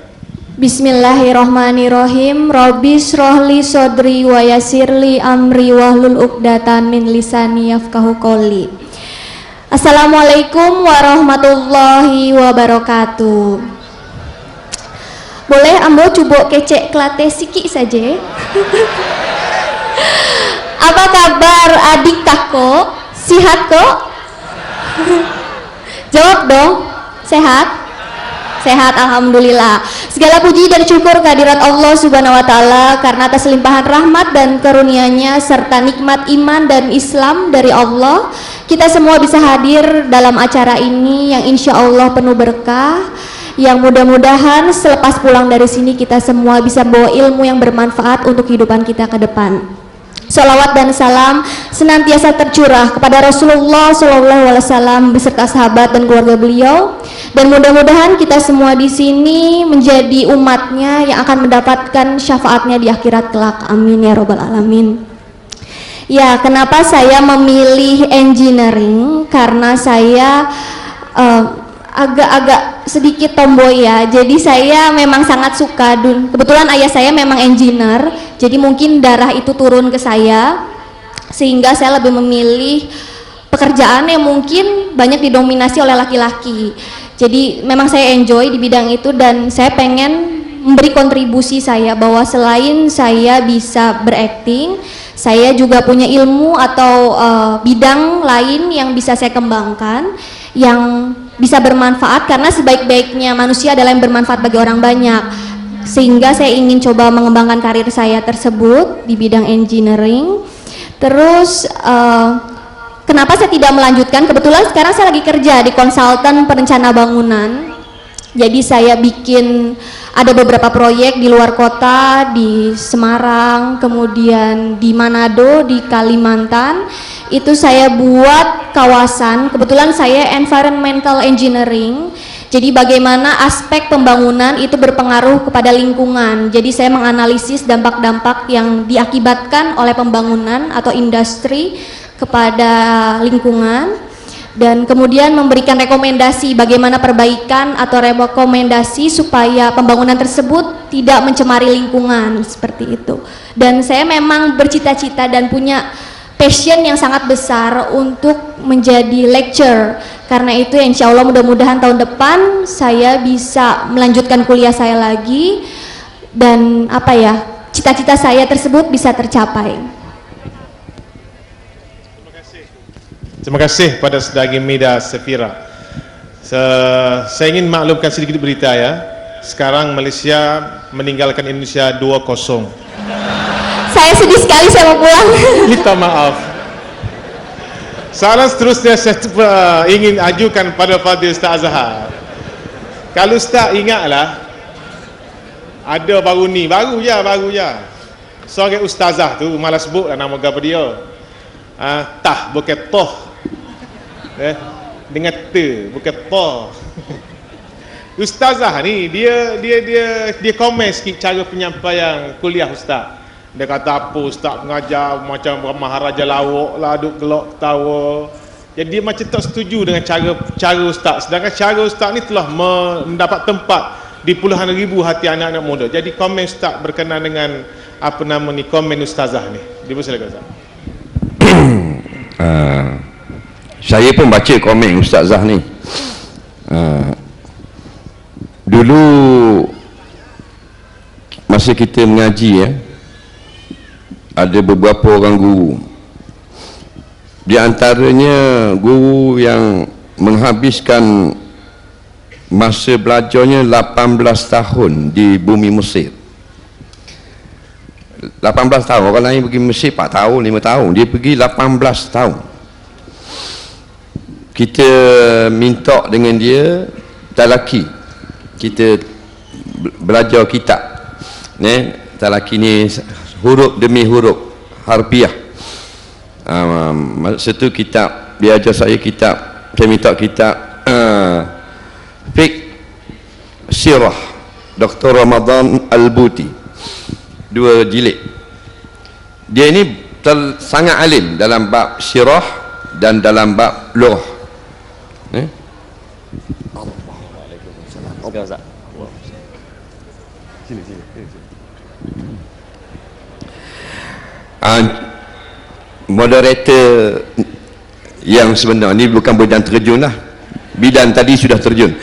Speaker 10: Bismillahirrahmanirrahim. Rabbi shrahli sodri wa yassirli amri wahlul 'uqdatam min lisani yafqahu qawli. Assalamualaikum warahmatullahi wabarakatuh.
Speaker 8: Boleh ambo coba kecek kelate sikit saja. Apa kabar adik kakak? Sehat kok? Jawab dong. Sehat? Sehat, alhamdulillah. Segala puji dan syukur kehadirat Allah Subhanahu wa taala karena atas limpahan rahmat dan karunia-Nya serta nikmat iman dan Islam dari Allah, kita semua bisa hadir dalam acara ini yang insya Allah penuh berkah, yang mudah-mudahan selepas pulang dari sini kita semua bisa bawa ilmu yang bermanfaat untuk kehidupan kita ke depan. Salawat dan salam senantiasa tercurah kepada Rasulullah SAW beserta sahabat dan keluarga beliau, dan mudah-mudahan kita semua di sini menjadi umatnya yang akan mendapatkan syafaatnya di akhirat kelak. Amin ya robbal alamin. Ya, kenapa saya memilih engineering? Karena saya agak-agak sedikit tomboy ya, jadi saya memang sangat suka kebetulan ayah saya memang engineer, jadi mungkin darah itu turun ke saya sehingga saya lebih memilih pekerjaan yang mungkin banyak didominasi oleh laki-laki. Jadi memang saya enjoy di bidang itu dan saya pengen memberi kontribusi saya bahwa selain saya bisa berakting, saya juga punya ilmu atau bidang lain yang bisa saya kembangkan yang bisa bermanfaat, karena sebaik-baiknya manusia adalah yang bermanfaat bagi orang banyak, sehingga saya ingin coba mengembangkan karir saya tersebut di bidang engineering. Terus kenapa saya tidak melanjutkan? Kebetulan sekarang saya lagi kerja di konsultan perencana bangunan, jadi saya bikin ada beberapa proyek di luar kota, di Semarang, kemudian di Manado, di Kalimantan. Itu saya buat kawasan, kebetulan saya environmental engineering, jadi bagaimana aspek pembangunan itu berpengaruh kepada lingkungan. Jadi saya menganalisis dampak-dampak yang diakibatkan oleh pembangunan atau industri kepada lingkungan, dan kemudian memberikan rekomendasi bagaimana perbaikan atau rekomendasi supaya pembangunan tersebut tidak mencemari lingkungan, seperti itu. Dan saya memang bercita-cita dan punya passion yang sangat besar untuk menjadi lecturer. Karena itu insya Allah mudah-mudahan tahun depan saya bisa melanjutkan kuliah saya lagi, dan cita-cita saya tersebut bisa tercapai.
Speaker 3: Terima kasih pada Sedagi Mida Safira. Saya ingin maklumkan sedikit berita ya. Sekarang Malaysia meninggalkan Indonesia 2-0.
Speaker 8: Saya sedih sekali, saya mau pulang.
Speaker 3: Minta maaf. Soalan seterusnya saya ingin ajukan pada Fadil Ustaz Azhar. Kalau Ustaz ingatlah, ada baru je. Seorang ustazah tu, malas sebut lah nama gapa dia. Tah bukan toh. Dengan te bukan toh. Ustazah ni dia komen sikit cara penyampaian kuliah Ustaz. Dia kata apa Ustaz mengajar macam Maharaja Lawak lah, duk gelak ketawa. Jadi dia macam tak setuju dengan cara Ustaz. Sedangkan cara Ustaz ni telah mendapat tempat di puluhan ribu hati anak-anak muda. Jadi komen Ustaz berkenaan dengan komen ustazah ni. Dipersilakan Ustaz.
Speaker 7: Saya pun baca komen ustazah ni. Dulu masa kita mengaji ada beberapa orang guru. Di antaranya guru yang menghabiskan masa belajarnya 18 tahun di bumi Mesir. 18 tahun, orang lain pergi Mesir 4 tahun, 5 tahun, dia pergi 18 tahun. Kita minta dengan dia talaki, kita belajar kitab talaki ni huruf demi huruf harfiah. Masa tu kitab dia ajar saya kitab, saya minta kitab fiqh sirah Dr. Ramadan Al-Buti, 2 jilid. Dia ini sangat alim dalam bab sirah dan dalam bab lughah.
Speaker 1: Okey Ustaz.
Speaker 7: Sini. Moderator yang sebenar ni bukan bidang terjun lah, bidang tadi sudah terjun.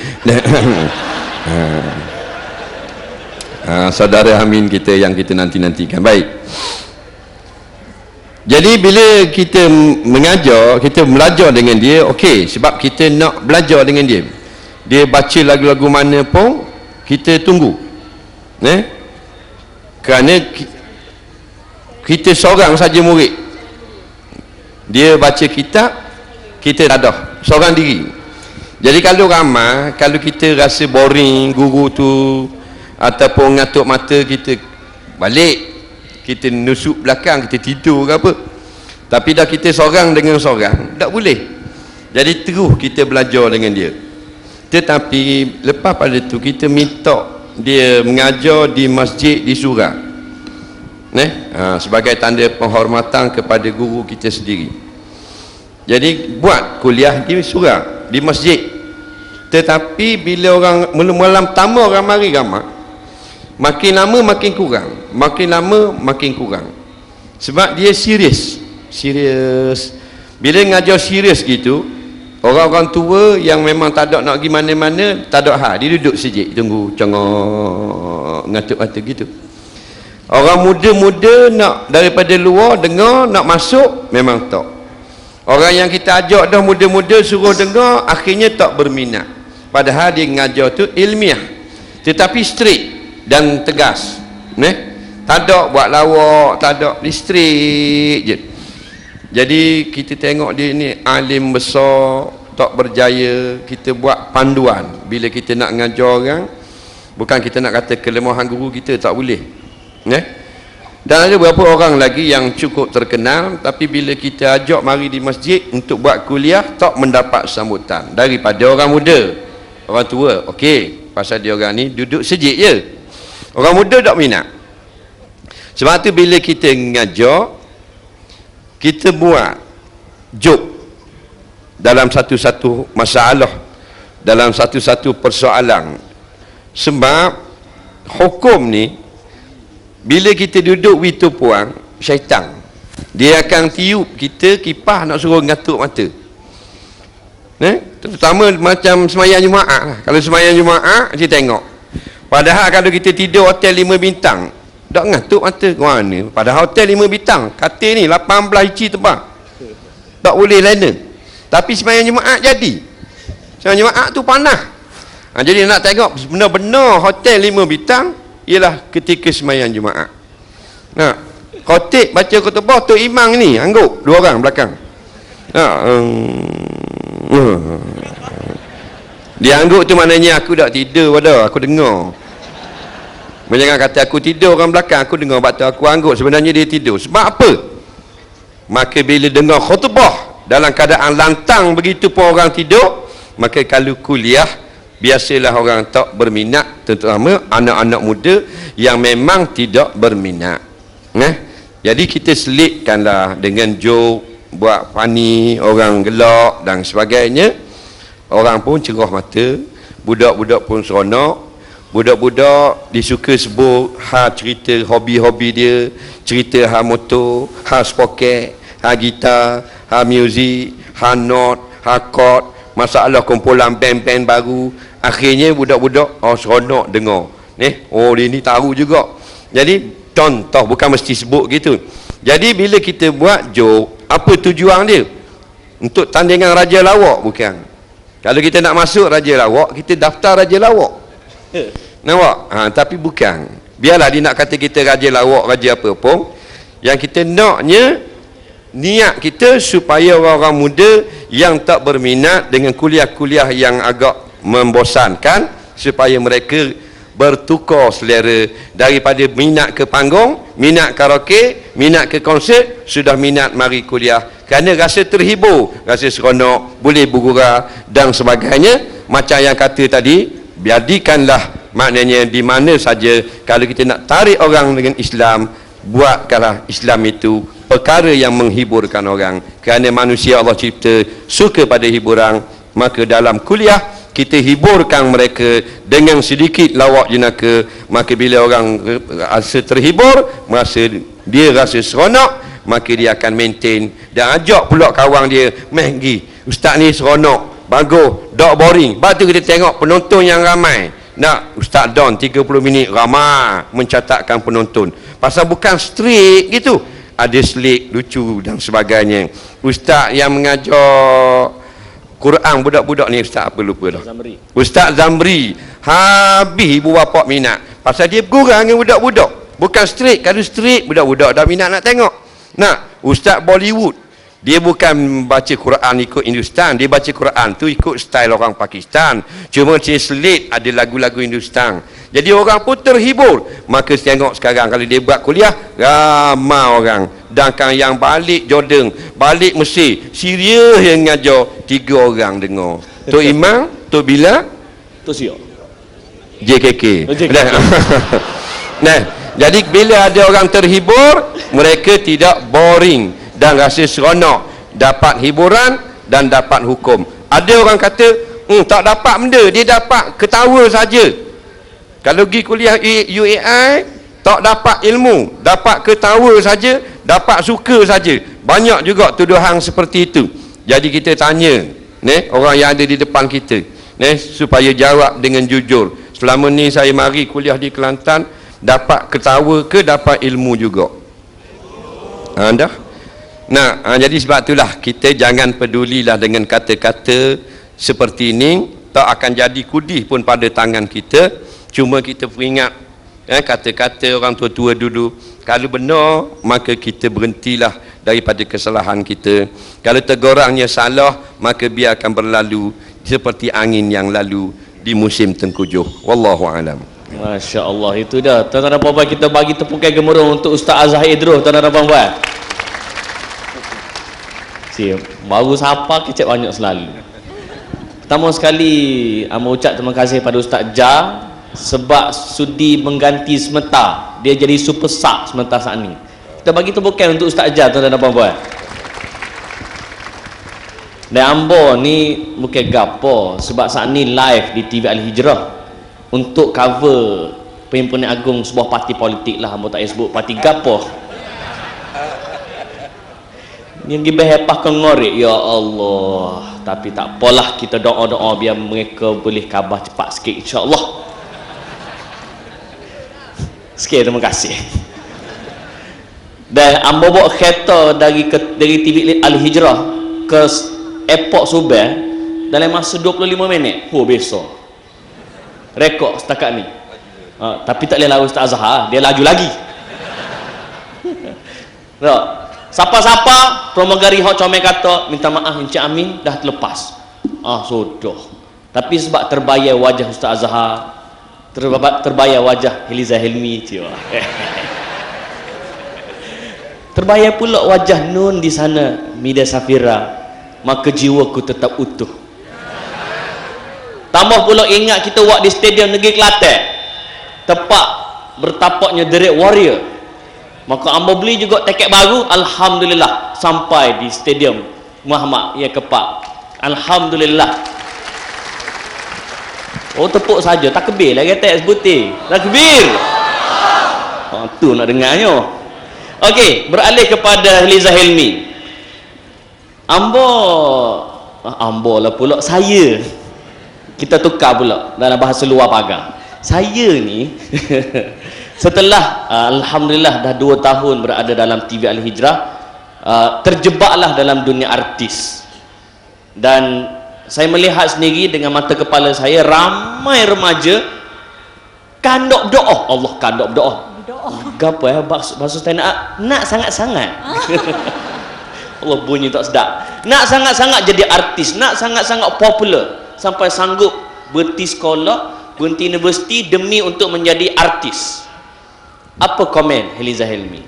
Speaker 7: saudara Amin kita yang kita nanti-nantikan. Baik. Jadi bila kita mengajar, kita belajar dengan dia, okey, sebab kita nak belajar dengan dia. Dia baca lagu-lagu mana pun kita tunggu. Kerana kita seorang saja murid. Dia baca kitab, kita dadah seorang diri. Jadi kalau ramai, kalau kita rasa boring guru tu ataupun ngatuk mata, kita balik, kita nusuk belakang, kita tidur ke apa. Tapi dah kita seorang dengan seorang, tak boleh. Jadi terus kita belajar dengan dia. Tetapi lepas pada tu kita minta dia mengajar di masjid di surau. Sebagai tanda penghormatan kepada guru kita sendiri. Jadi buat kuliah di surau, di masjid. Tetapi bila orang malam pertama orang mari ramai, makin lama makin kurang, makin lama makin kurang. Sebab dia serius. Bila ngajar serius gitu, orang-orang tua yang memang tak ada nak pergi mana-mana, tak ada hal, dia duduk sejik tunggu, cengok ngatuk mata gitu. Orang muda-muda nak daripada luar dengar, nak masuk memang tak. Orang yang kita ajak dah muda-muda suruh dengar, akhirnya tak berminat. Padahal dia ngajar tu ilmiah, tetapi strict dan tegas. Tak ada buat lawak, tak ada, strict je. Jadi kita tengok dia ni alim besar, tak berjaya, kita buat panduan. Bila kita nak ngajar orang, bukan kita nak kata kelemahan guru kita, tak boleh. Dan ada beberapa orang lagi yang cukup terkenal, tapi bila kita ajak mari di masjid untuk buat kuliah, tak mendapat sambutan daripada orang muda. Orang tua, okey, pasal dia orang ni duduk sejik je. Orang muda tak minat. Sebab tu bila kita ngajar, kita buat joke dalam satu-satu masalah, dalam satu-satu persoalan. Sebab hukum ni, bila kita duduk itu puang, syaitan dia akan tiup kita kipas nak suruh ngatuk mata. Terutama macam semayang Jumaat lah. Kalau semayang Jumaat, kita tengok. Padahal kalau kita tidur hotel 5 bintang, tak ngatuk mata ke mana? Padahal hotel 5 bintang, katil ni 18 inci tebal, tak boleh lena. Tapi semayang Jumaat jadi. Semayang Jumaat tu panas. Jadi nak tengok benar-benar hotel 5 bintang ialah ketika semayang Jumaat. Khotib baca khutbah tu imam ni angguk 2 orang belakang. Dia angguk tu maknanya aku tak tidur pada, aku dengar. Jangan kata aku tidur orang belakang, aku dengar waktu aku angguk, sebenarnya dia tidur. Sebab apa? Maka bila dengar khutbah dalam keadaan lantang begitu pun orang tidur, maka kalau kuliah biasalah orang tak berminat, terutama anak-anak muda yang memang tidak berminat. Jadi kita selitkanlah dengan joke, buat funny, orang gelak dan sebagainya. Orang pun cerah mata, budak-budak pun seronok. Budak-budak disuka sebut hal cerita hobi-hobi dia, cerita hal motor, hal spoket, hal gitar, hal muzik, hal not, hal chord, masalah kumpulan band-band baru. Akhirnya budak-budak seronok dengar. Dia ni tahu juga. Jadi contoh, bukan mesti sebut gitu. Jadi bila kita buat joke, apa tujuan dia? Untuk tandingan Raja Lawak bukan. Kalau kita nak masuk Raja Lawak, kita daftar Raja Lawak. Nampak? Tapi bukan. Biarlah dia nak kata kita Raja Lawak, Raja apa pun. Yang kita naknya, niat kita supaya orang-orang muda yang tak berminat dengan kuliah-kuliah yang agak membosankan, supaya mereka bertukar selera daripada minat ke panggung, minat karaoke, minat ke konsert, sudah minat mari kuliah kerana rasa terhibur, rasa seronok, boleh bergurau dan sebagainya. Macam yang kata tadi, biarkanlah, maknanya di mana saja kalau kita nak tarik orang dengan Islam, buatkanlah Islam itu perkara yang menghiburkan orang, kerana manusia Allah cipta suka pada hiburan. Maka dalam kuliah kita hiburkan mereka dengan sedikit lawak jenaka. Maka bila orang rasa terhibur, masa dia rasa seronok, maka dia akan maintain dan ajak pula kawan dia, "Meh gi, ustaz ni seronok, bagus, tak boring." Lepas tu kita tengok penonton yang ramai, nak Ustaz Don 30 minit ramai mencatatkan penonton. Pasal bukan strict gitu. Ada selik, lucu dan sebagainya. Ustaz yang mengajar Quran budak-budak ni Ustaz apa lupa dah. Ustaz Zamri. Habis ibu bapa minat. Pasal dia kurang dengan budak-budak. Bukan strict. Kalau strict budak-budak dah minat nak tengok. Nah, Ustaz Bollywood. Dia bukan baca Quran ikut Hindustan. Dia baca Quran tu ikut style orang Pakistan. Cuma translate ada lagu-lagu Hindustan. Jadi orang pun terhibur. Maka tengok sekarang kalau dia buat kuliah, ramai orang. Sedangkan yang balik Jordan, balik Mesir, Syria yang ngajar 3 orang dengar. Tok Imam, Tok Bila,
Speaker 1: Tok Siok.
Speaker 7: JKK. Nah, jadi bila ada orang terhibur, mereka tidak boring dan rasa seronok, dapat hiburan dan dapat hukum. Ada orang kata, tak dapat benda, dia dapat ketawa saja. Kalau pergi kuliah UAI, tak dapat ilmu, dapat ketawa saja, dapat suka saja. Banyak juga tuduhan seperti itu. Jadi kita tanya, orang yang ada di depan kita, supaya jawab dengan jujur. Selama ni saya mari kuliah di Kelantan, dapat ketawa ke dapat ilmu juga? Dah. Nah, jadi sebab itulah kita jangan pedulilah dengan kata-kata seperti ini. Tak akan jadi kudih pun pada tangan kita. Cuma kita peringat kata-kata orang tua-tua dulu. Kalau benar, maka kita berhentilah daripada kesalahan kita. Kalau tegurangnya salah, maka biarkan berlalu seperti angin yang lalu di musim tengkujuh. Wallahu a'lam.
Speaker 1: Masya Allah, itu dah. Tuan-tuan dan puan-puan, kita bagi tepukan gemuruh untuk Ustaz Azhar Idrus, tuan-tuan dan puan-puan. Baru sapa kecek banyak selalu. Pertama sekali, ucap terima kasih pada Ustaz Jah sebab sudi mengganti sementara. Dia jadi super sub sementara saat ni. Kita bagi tepukan untuk Ustaz Jah, tuan-tuan dan puan-puan. Dan Ambo ni bukan gapo sebab saat ni live di TV Al-Hijrah untuk cover Perhimpunan Agung sebuah parti politik lah. Ambo tak sebut parti gapo. Yang gibah hepah ke ngorek, ya Allah. Tapi tak apalah, kita doa-doa biar mereka boleh khabar cepat sikit, insya-Allah. Sekian, terima kasih. Dan Ambo bawa kereta dari TV Al-Hijrah ke airport Subang dalam masa 25 minit. Besok rekod setakat ni. Tapi tak boleh lawan Ustaz Azhar, dia laju lagi. Siapa-siapa pramugari hok comel kata minta maaf Encik Amin dah terlepas. Sudah. Tapi sebab terbayar wajah Ustaz Azhar, terbayar wajah Eliza Helmi tu. Terbayar pula wajah Nun di sana, Mida Safira, maka jiwaku tetap utuh. Tambah pula ingat kita buat di Stadium Negeri Kelantan, tepat bertapaknya The Red Warrior. Maka Ambo beli juga tiket baru, alhamdulillah sampai di Stadium Muhammad Ya Kepak. Alhamdulillah. Tepuk saja, takbir lah kata sebutir. Takbir. Tu nak dengarnya. Okey, beralih kepada Eliza Helmi. Ambo lah pula saya. Kita tukar pula dalam bahasa luar pagar. Saya ni setelah alhamdulillah dah 2 tahun berada dalam TV Al-Hijrah, terjebaklah dalam dunia artis. Dan saya melihat sendiri dengan mata kepala saya ramai remaja kandok doa. Allah, kandok doa. Gapo bahasa stand up nak sangat-sangat. Allah, bunyi tak sedap. Nak sangat-sangat jadi artis, nak sangat-sangat popular sampai sanggup berhenti sekolah, berhenti universiti demi untuk menjadi artis. Apa komen Eliza Helmi?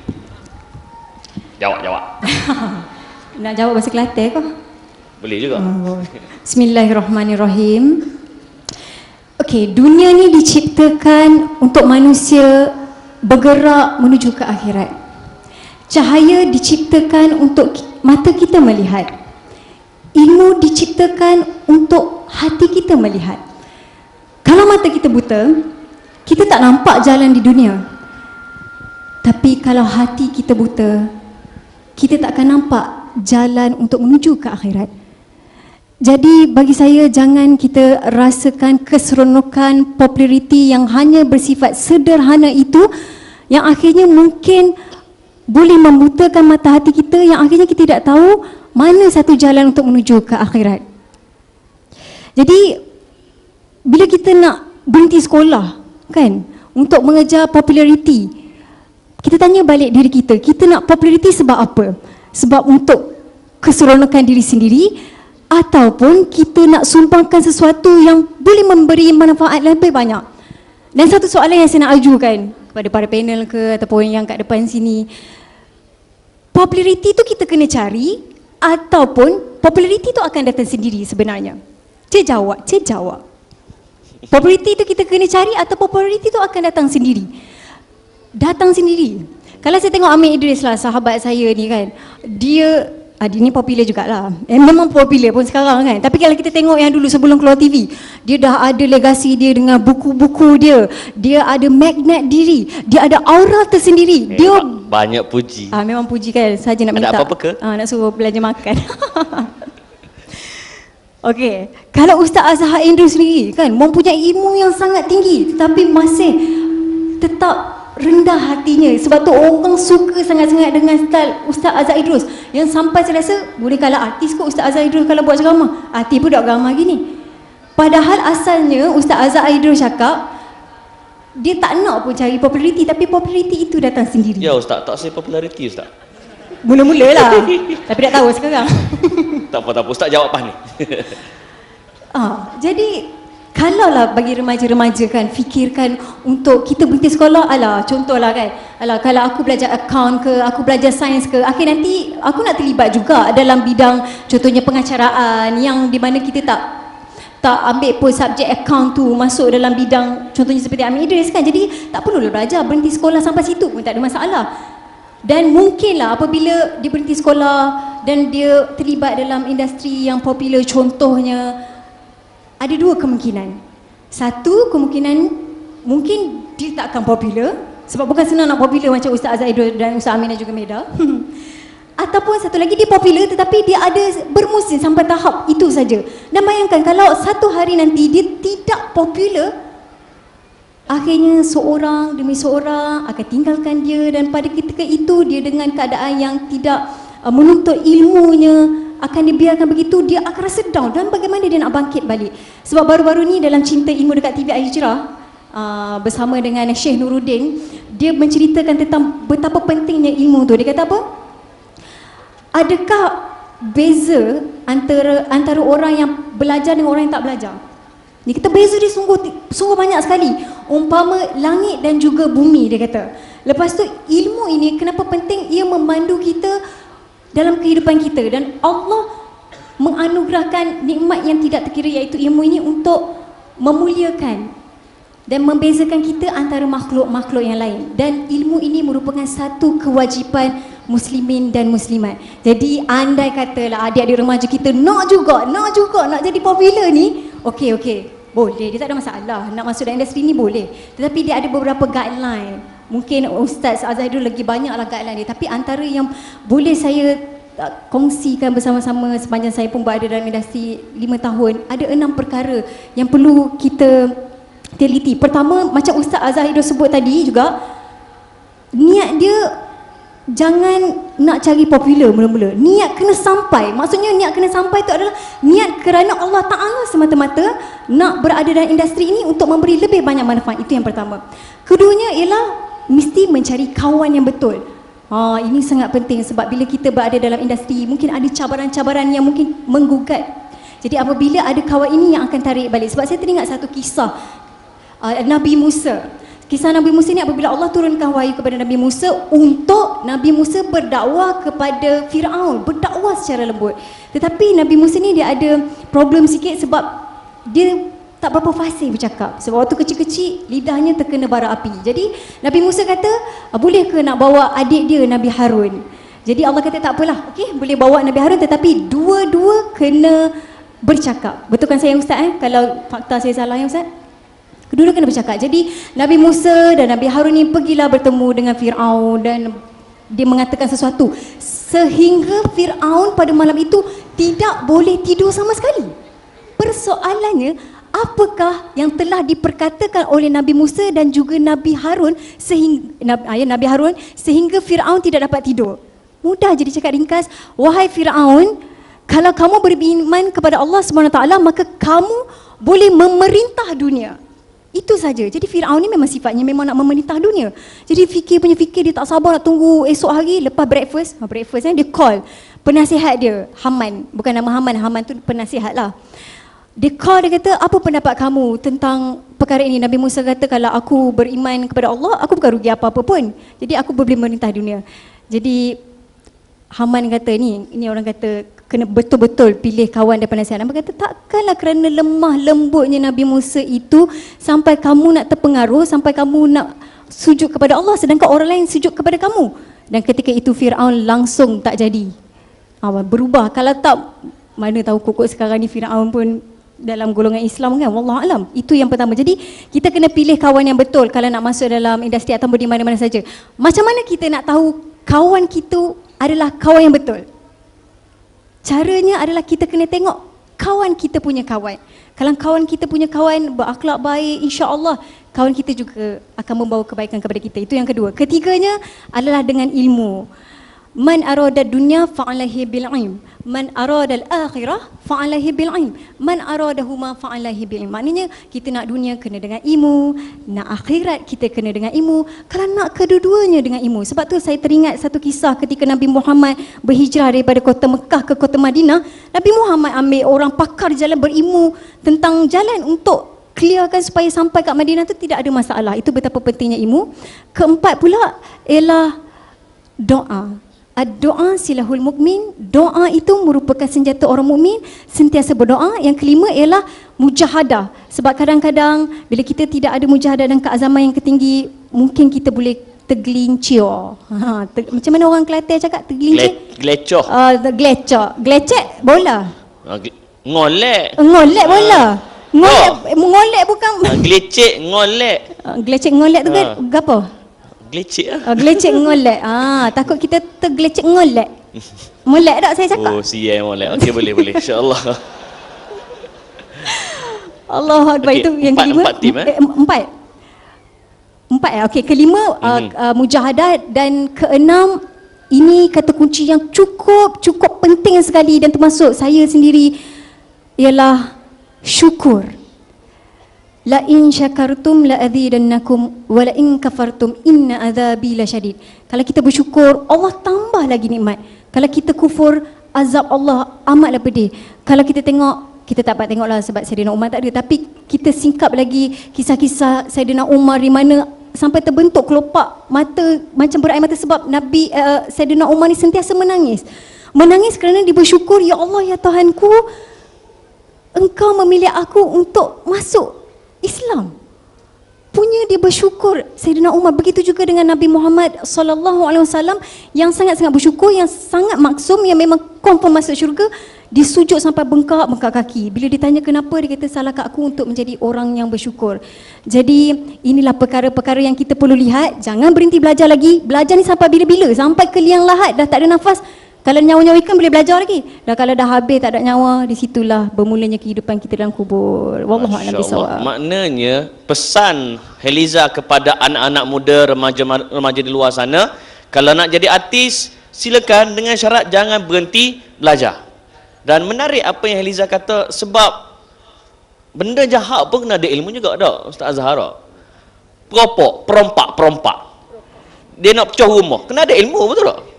Speaker 1: Jawab.
Speaker 8: Nak jawab bahasa Kelantan ke?
Speaker 1: Boleh juga.
Speaker 8: Bismillahirrahmanirrahim. Okey, dunia ni diciptakan untuk manusia bergerak menuju ke akhirat. Cahaya diciptakan untuk mata kita melihat. Ilmu diciptakan untuk hati kita melihat. Kalau mata kita buta, kita tak nampak jalan di dunia. Tapi kalau hati kita buta, kita tak akan nampak jalan untuk menuju ke akhirat. Jadi bagi saya jangan kita rasakan keseronokan populariti yang hanya bersifat sederhana itu yang akhirnya mungkin boleh membutakan mata hati kita yang akhirnya kita tidak tahu mana satu jalan untuk menuju ke akhirat. Jadi bila kita nak berhenti sekolah kan untuk mengejar populariti, kita tanya balik diri kita, kita nak populariti sebab apa? Sebab untuk keseronokan diri sendiri ataupun kita nak sumbangkan sesuatu yang boleh memberi manfaat lebih banyak. Dan satu soalan yang saya nak ajukan kepada para panel ke ataupun yang kat depan sini, populariti tu kita kena cari ataupun populariti tu akan datang sendiri sebenarnya? Cik jawab. Populariti tu kita kena cari atau populariti tu akan datang sendiri? Datang sendiri. Kalau saya tengok Amir Idris lah, sahabat saya ni kan, dia ni popular jugalah. Memang popular pun sekarang kan. Tapi kalau kita tengok yang dulu sebelum keluar TV, dia dah ada legasi dia dengan buku-buku dia. Dia ada magnet diri. Dia ada aura tersendiri. Dia
Speaker 1: banyak puji.
Speaker 8: Memang puji kan. Saja nak minta.
Speaker 1: Ada apa-apa ke?
Speaker 8: Nak suruh belanja makan. Okey, kalau Ustaz Azhar Indra sendiri kan mempunyai ilmu yang sangat tinggi tetapi masih tetap rendah hatinya. Sebab tu orang suka sangat-sangat dengan style Ustaz Azhar Idrus yang sampai saya rasa boleh kalah artis kot Ustaz Azhar Idrus kalau buat ceramah. Artis pun buat ceramah gini. Padahal asalnya Ustaz Azhar Idrus cakap dia tak nak pun cari populariti, tapi populariti itu datang sendiri.
Speaker 1: Ya Ustaz, tak saya populariti Ustaz.
Speaker 8: Mula-mula lah. Tapi tak tahu sekarang.
Speaker 1: Tak apa, Ustaz jawab apa ni?
Speaker 8: Jadi kalaulah bagi remaja-remaja kan fikirkan untuk kita berhenti sekolah, contohlah kan, kalau aku belajar account ke, aku belajar sains ke, akhir nanti aku nak terlibat juga dalam bidang contohnya pengacaraan yang di mana kita tak ambil pun subjek account tu masuk dalam bidang contohnya seperti Amir Idris kan. Jadi tak perlulah belajar, berhenti sekolah sampai situ pun tak ada masalah. Dan mungkinlah apabila dia berhenti sekolah dan dia terlibat dalam industri yang popular, contohnya ada dua kemungkinan. Satu kemungkinan mungkin dia tak akan popular sebab bukan senang nak popular macam Ustaz Azhar Idrus dan Ustaz Amin dan juga Meda. Ataupun satu lagi dia popular tetapi dia ada bermusim sampai tahap itu saja. Dan bayangkan kalau satu hari nanti dia tidak popular, akhirnya seorang demi seorang akan tinggalkan dia dan pada ketika itu dia dengan keadaan yang tidak menuntut ilmunya akan dibiarkan begitu, dia akan rasa down. Dan bagaimana dia nak bangkit balik? Sebab baru-baru ni dalam Cinta Ilmu dekat TV Al-Hijrah bersama dengan Syekh Nuruddin, dia menceritakan tentang betapa pentingnya ilmu tu. Dia kata apa? Adakah beza antara orang yang belajar dengan orang yang tak belajar? Dia kata beza dia sungguh banyak sekali. Umpama langit dan juga bumi, dia kata. Lepas tu ilmu ini kenapa penting? Ia memandu kita dalam kehidupan kita dan Allah menganugerahkan nikmat yang tidak terkira iaitu ilmu ini untuk memuliakan dan membezakan kita antara makhluk-makhluk yang lain. Dan ilmu ini merupakan satu kewajipan muslimin dan muslimat. Jadi andai katalah adik-adik remaja kita nak juga nak jadi popular ni, okey, boleh, dia tak ada masalah. Nak masuk dalam industri ni boleh. Tetapi dia ada beberapa guideline. Mungkin Ustaz Azhar Idrus lagi banyaklah guideline dia. Tapi antara yang boleh saya kongsikan bersama-sama sepanjang saya pun berada dalam industri 5 tahun, ada 6 perkara yang perlu kita teliti. Pertama, macam Ustaz Azhar Idrus sebut tadi juga, niat dia jangan nak cari popular mula-mula. Niat kena sampai. Maksudnya niat kena sampai itu adalah niat kerana Allah Ta'ala semata-mata nak berada dalam industri ini untuk memberi lebih banyak manfaat. Itu yang pertama. Keduanya ialah mesti mencari kawan yang betul. Ini sangat penting sebab bila kita berada dalam industri mungkin ada cabaran-cabaran yang mungkin menggugat. Jadi apabila ada kawan ini yang akan tarik balik. Sebab saya teringat satu kisah Nabi Musa. Kisah Nabi Musa ni apabila Allah turunkan wahyu kepada Nabi Musa untuk Nabi Musa berdakwah kepada Firaun, berdakwah secara lembut. Tetapi Nabi Musa ni dia ada problem sikit sebab dia tak berapa fasih bercakap. Sebab waktu kecil-kecil lidahnya terkena bara api. Jadi Nabi Musa kata, boleh ke nak bawa adik dia Nabi Harun? Jadi Allah kata tak apalah, okey, boleh bawa Nabi Harun tetapi dua-dua kena bercakap. Betul kan saya Ustaz kalau fakta saya salah ya Ustaz? Kedua kena bercakap. Jadi Nabi Musa dan Nabi Harun ni pergilah bertemu dengan Firaun dan dia mengatakan sesuatu sehingga Firaun pada malam itu tidak boleh tidur sama sekali. Persoalannya, apakah yang telah diperkatakan oleh Nabi Musa dan juga Nabi Harun Nabi Harun sehingga Firaun tidak dapat tidur? Mudah je dicakap ringkas. Wahai Firaun, kalau kamu beriman kepada Allah SWT, maka kamu boleh memerintah dunia. Itu saja. Jadi Firaun ni memang sifatnya memang nak memerintah dunia. Jadi fikir dia tak sabar nak tunggu esok hari lepas breakfast dia call penasihat dia, Haman. Bukan nama Haman tu penasihat lah. Dia call, dia kata, apa pendapat kamu tentang perkara ini? Nabi Musa kata, kalau aku beriman kepada Allah, aku bukan rugi apa-apa pun. Jadi aku boleh memerintah dunia. Jadi Haman kata, ni orang kata kena betul-betul pilih kawan dan penasihat. Nabi kata, takkanlah kerana lemah lembutnya Nabi Musa itu sampai kamu nak terpengaruh, sampai kamu nak sujud kepada Allah sedangkan orang lain sujud kepada kamu. Dan ketika itu Firaun langsung tak jadi. Berubah. Kalau tak, mana tahu kokok sekarang ni Firaun pun dalam golongan Islam kan, wallahualam. Itu yang pertama. Jadi kita kena pilih kawan yang betul kalau nak masuk dalam industri atau di mana-mana saja. Macam mana kita nak tahu kawan kita adalah kawan yang betul? Caranya adalah kita kena tengok kawan kita punya kawan. Kalau kawan kita punya kawan berakhlak baik, insya-Allah kawan kita juga akan membawa kebaikan kepada kita. Itu yang kedua. Ketiganya adalah dengan ilmu. Man arada dunya fa'alaihi bil ilm, man arada al akhirah fa'alaihi bil ilm, man aradahuma fa'alaihi bil ilm. Maknanya kita nak dunia kena dengan ilmu, nak akhirat kita kena dengan ilmu. Kalau nak kedua-duanya dengan ilmu. Sebab tu saya teringat satu kisah ketika Nabi Muhammad berhijrah daripada kota Mekah ke kota Madinah. Nabi Muhammad ambil orang pakar jalan berilmu tentang jalan untuk clearkan supaya sampai kat Madinah tu tidak ada masalah. Itu betapa pentingnya ilmu. Keempat pula ialah doa. Doa silahul mukmin. Doa itu merupakan senjata orang mukmin, sentiasa berdoa. Yang kelima ialah mujahadah. Sebab kadang-kadang bila kita tidak ada mujahadah dan keazaman yang ketinggi, mungkin kita boleh tergelincir. Macam mana orang Kelantan cakap tergelincir?
Speaker 1: Glecor.
Speaker 8: Gelecek bola.
Speaker 1: Ngolek
Speaker 8: Bola. Ngolek bukan.
Speaker 1: Gelecek ngolek.
Speaker 8: Gelecek ngolek tu apa?
Speaker 1: Gelecek lah.
Speaker 8: Gelecek ngolek. Takut kita tergelecek ngolek. Molek tak saya cakap?
Speaker 1: Oh, siai molek. Okey, boleh. Insya-Allah.
Speaker 8: Allahu Akbar.
Speaker 1: Okay,
Speaker 8: Itu yang kelima.
Speaker 1: Empat tim
Speaker 8: Empat Okey, kelima mujahadah, dan keenam ini kata kunci yang cukup penting sekali dan termasuk saya sendiri ialah syukur. La in syakartum la azidannakum wa la in kafartum inna azabi lasyadid. Kalau kita bersyukur, Allah tambah lagi nikmat. Kalau kita kufur, azab Allah amatlah pedih. Kalau kita tengok, kita tak dapat tengoklah sebab Saidina Umar tak ada, tapi kita singkap lagi kisah-kisah Saidina Umar di mana sampai terbentuk kelopak mata macam berair mata sebab Nabi Saidina Umar ni sentiasa menangis. Menangis kerana dia bersyukur, ya Allah, ya Tuhanku, Engkau memilih aku untuk masuk Islam. Punya dia bersyukur Saidina Umar. Begitu juga dengan Nabi Muhammad SAW yang sangat-sangat bersyukur, yang sangat maksum, yang memang confirm masuk syurga. Dia sujud sampai bengkak kaki. Bila ditanya kenapa, dia kata salahkah aku untuk menjadi orang yang bersyukur. Jadi inilah perkara-perkara yang kita perlu lihat. Jangan berhenti belajar lagi. Belajar ni sampai bila-bila? Sampai ke liang lahat dah tak ada nafas. Kalau nyawa-nyawa ikan boleh belajar lagi. Dan kalau dah habis tak ada nyawa, di situlah bermulanya kehidupan kita dalam kubur. Wallahu a'lam bishawab.
Speaker 1: Maknanya pesan Heliza kepada anak-anak muda, remaja di luar sana, kalau nak jadi artis, silakan, dengan syarat jangan berhenti belajar. Dan menarik apa yang Heliza kata, sebab benda jahat pun kena ada ilmu juga dah, Ustaz Azhara. Perompak. Dia nak pecah rumah, kena ada ilmu, betul tak?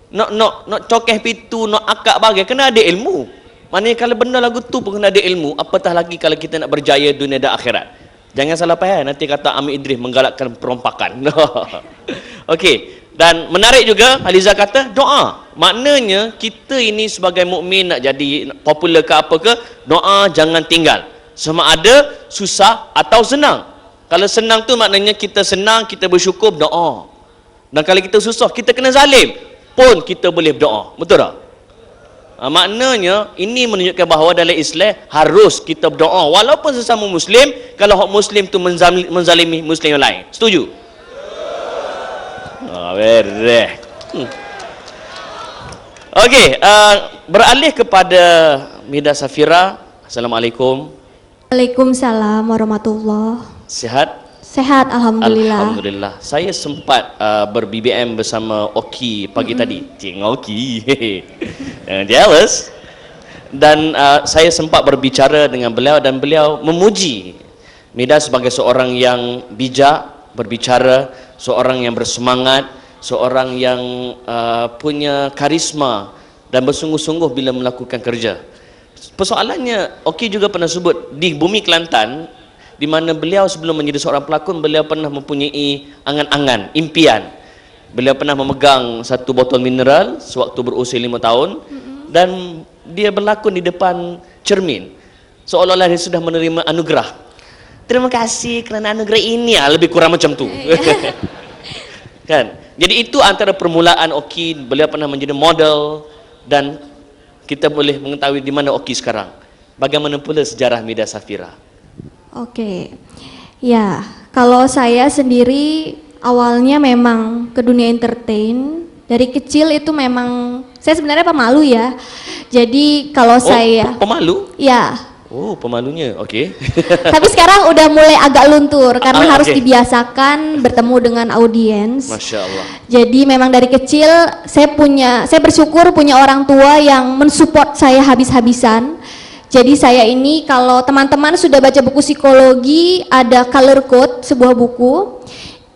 Speaker 1: Nak cokeh pintu, nak akak bagai, kena ada ilmu. Maknanya kalau benda lagu tu pun kena ada ilmu, apatah lagi kalau kita nak berjaya dunia dan akhirat. Jangan salah faham, nanti kata Amir Idris menggalakkan perompakan. Okey, dan menarik juga Heliza kata doa. Maknanya kita ini sebagai mukmin nak jadi popular ke apa ke, doa jangan tinggal. Sama ada susah atau senang. Kalau senang tu maknanya kita senang, kita bersyukur, doa. Dan kalau kita susah, kita kena zalim pun kita boleh berdoa. Betul tak? Maknanya ini menunjukkan bahawa dalam Islam harus kita berdoa walaupun sesama Muslim, kalau hak Muslim tu menzalimi Muslim yang lain. Setuju? Okey, Beralih kepada Mida Safira. Assalamualaikum.
Speaker 8: Waalaikumsalam warahmatullah.
Speaker 1: Sihat?
Speaker 8: Sehat, alhamdulillah.
Speaker 1: Alhamdulillah. Saya sempat ber-BBM bersama Oki pagi tadi. Cing Oki. Jealous. Dan saya sempat berbicara dengan beliau dan beliau memuji Mida sebagai seorang yang bijak berbicara, seorang yang bersemangat, seorang yang punya karisma dan bersungguh-sungguh bila melakukan kerja. Persoalannya, Oki juga pernah sebut di Bumi Kelantan, di mana beliau sebelum menjadi seorang pelakon, beliau pernah mempunyai angan-angan, impian. Beliau pernah memegang satu botol mineral sewaktu berusia 5 tahun dan dia berlakon di depan cermin. Seolah-olah dia sudah menerima anugerah. Terima kasih kerana anugerah ini, lebih kurang macam tu. Kan? Jadi itu antara permulaan Oki. Beliau pernah menjadi model dan kita boleh mengetahui di mana Oki sekarang. Bagaimana pula sejarah Mida Safira?
Speaker 8: Oke, ya kalau saya sendiri awalnya memang ke dunia entertain. Dari kecil itu memang saya sebenarnya pemalu ya. Jadi kalau saya
Speaker 1: pemalu?
Speaker 8: Ya.
Speaker 1: Oh, pemalunya, oke.
Speaker 8: Tapi sekarang udah mulai agak luntur karena harus dibiasakan bertemu dengan audiens.
Speaker 1: Masya Allah.
Speaker 8: Jadi memang dari kecil saya bersyukur punya orang tua yang mensupport saya habis-habisan. Jadi saya ini, kalau teman-teman sudah baca buku psikologi, ada color code, sebuah buku,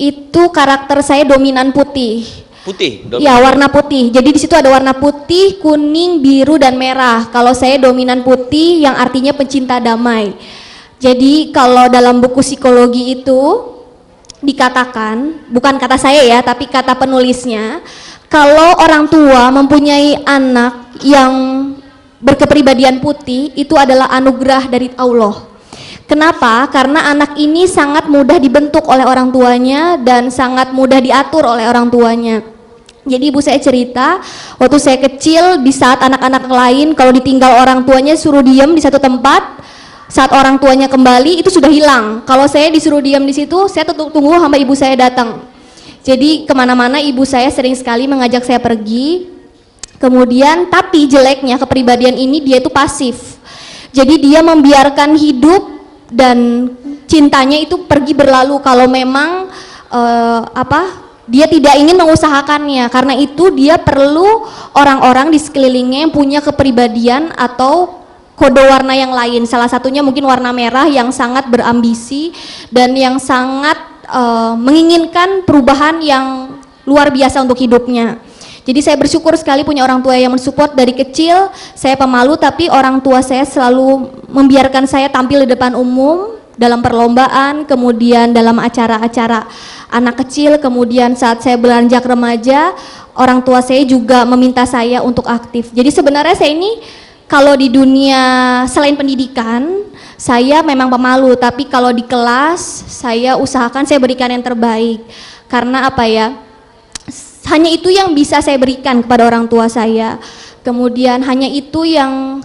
Speaker 8: itu karakter saya dominan putih.
Speaker 1: Putih?
Speaker 8: Ya, warna putih. Jadi di situ ada warna putih, kuning, biru, dan merah. Kalau saya dominan putih, yang artinya pencinta damai. Jadi kalau dalam buku psikologi itu dikatakan, bukan kata saya ya, tapi kata penulisnya, kalau orang tua mempunyai anak yang berkepribadian putih, itu adalah anugerah dari Allah. Kenapa? Karena anak ini sangat mudah dibentuk oleh orang tuanya dan sangat mudah diatur oleh orang tuanya. Jadi ibu saya cerita, waktu saya kecil, di saat anak-anak lain kalau ditinggal orang tuanya suruh diam di satu tempat, saat orang tuanya kembali itu sudah hilang. Kalau saya disuruh diam di situ, saya tunggu sampai ibu saya datang. Jadi kemana-mana ibu saya sering sekali mengajak saya pergi. Kemudian, tapi jeleknya kepribadian ini dia itu pasif. Jadi dia membiarkan hidup dan cintanya itu pergi berlalu kalau memang dia tidak ingin mengusahakannya. Karena itu dia perlu orang-orang di sekelilingnya yang punya kepribadian atau kode warna yang lain. Salah satunya mungkin warna merah yang sangat berambisi dan yang sangat menginginkan perubahan yang luar biasa untuk hidupnya. Jadi saya bersyukur sekali punya orang tua yang mensupport dari kecil. Saya pemalu tapi orang tua saya selalu membiarkan saya tampil di depan umum dalam perlombaan, kemudian dalam acara-acara anak kecil, kemudian saat saya beranjak remaja, orang tua saya juga meminta saya untuk aktif. Jadi sebenarnya saya ini kalau di dunia selain pendidikan, saya memang pemalu, tapi kalau di kelas saya usahakan saya berikan yang terbaik. Karena apa ya? Hanya itu yang bisa saya berikan kepada orang tua saya. Kemudian hanya itu yang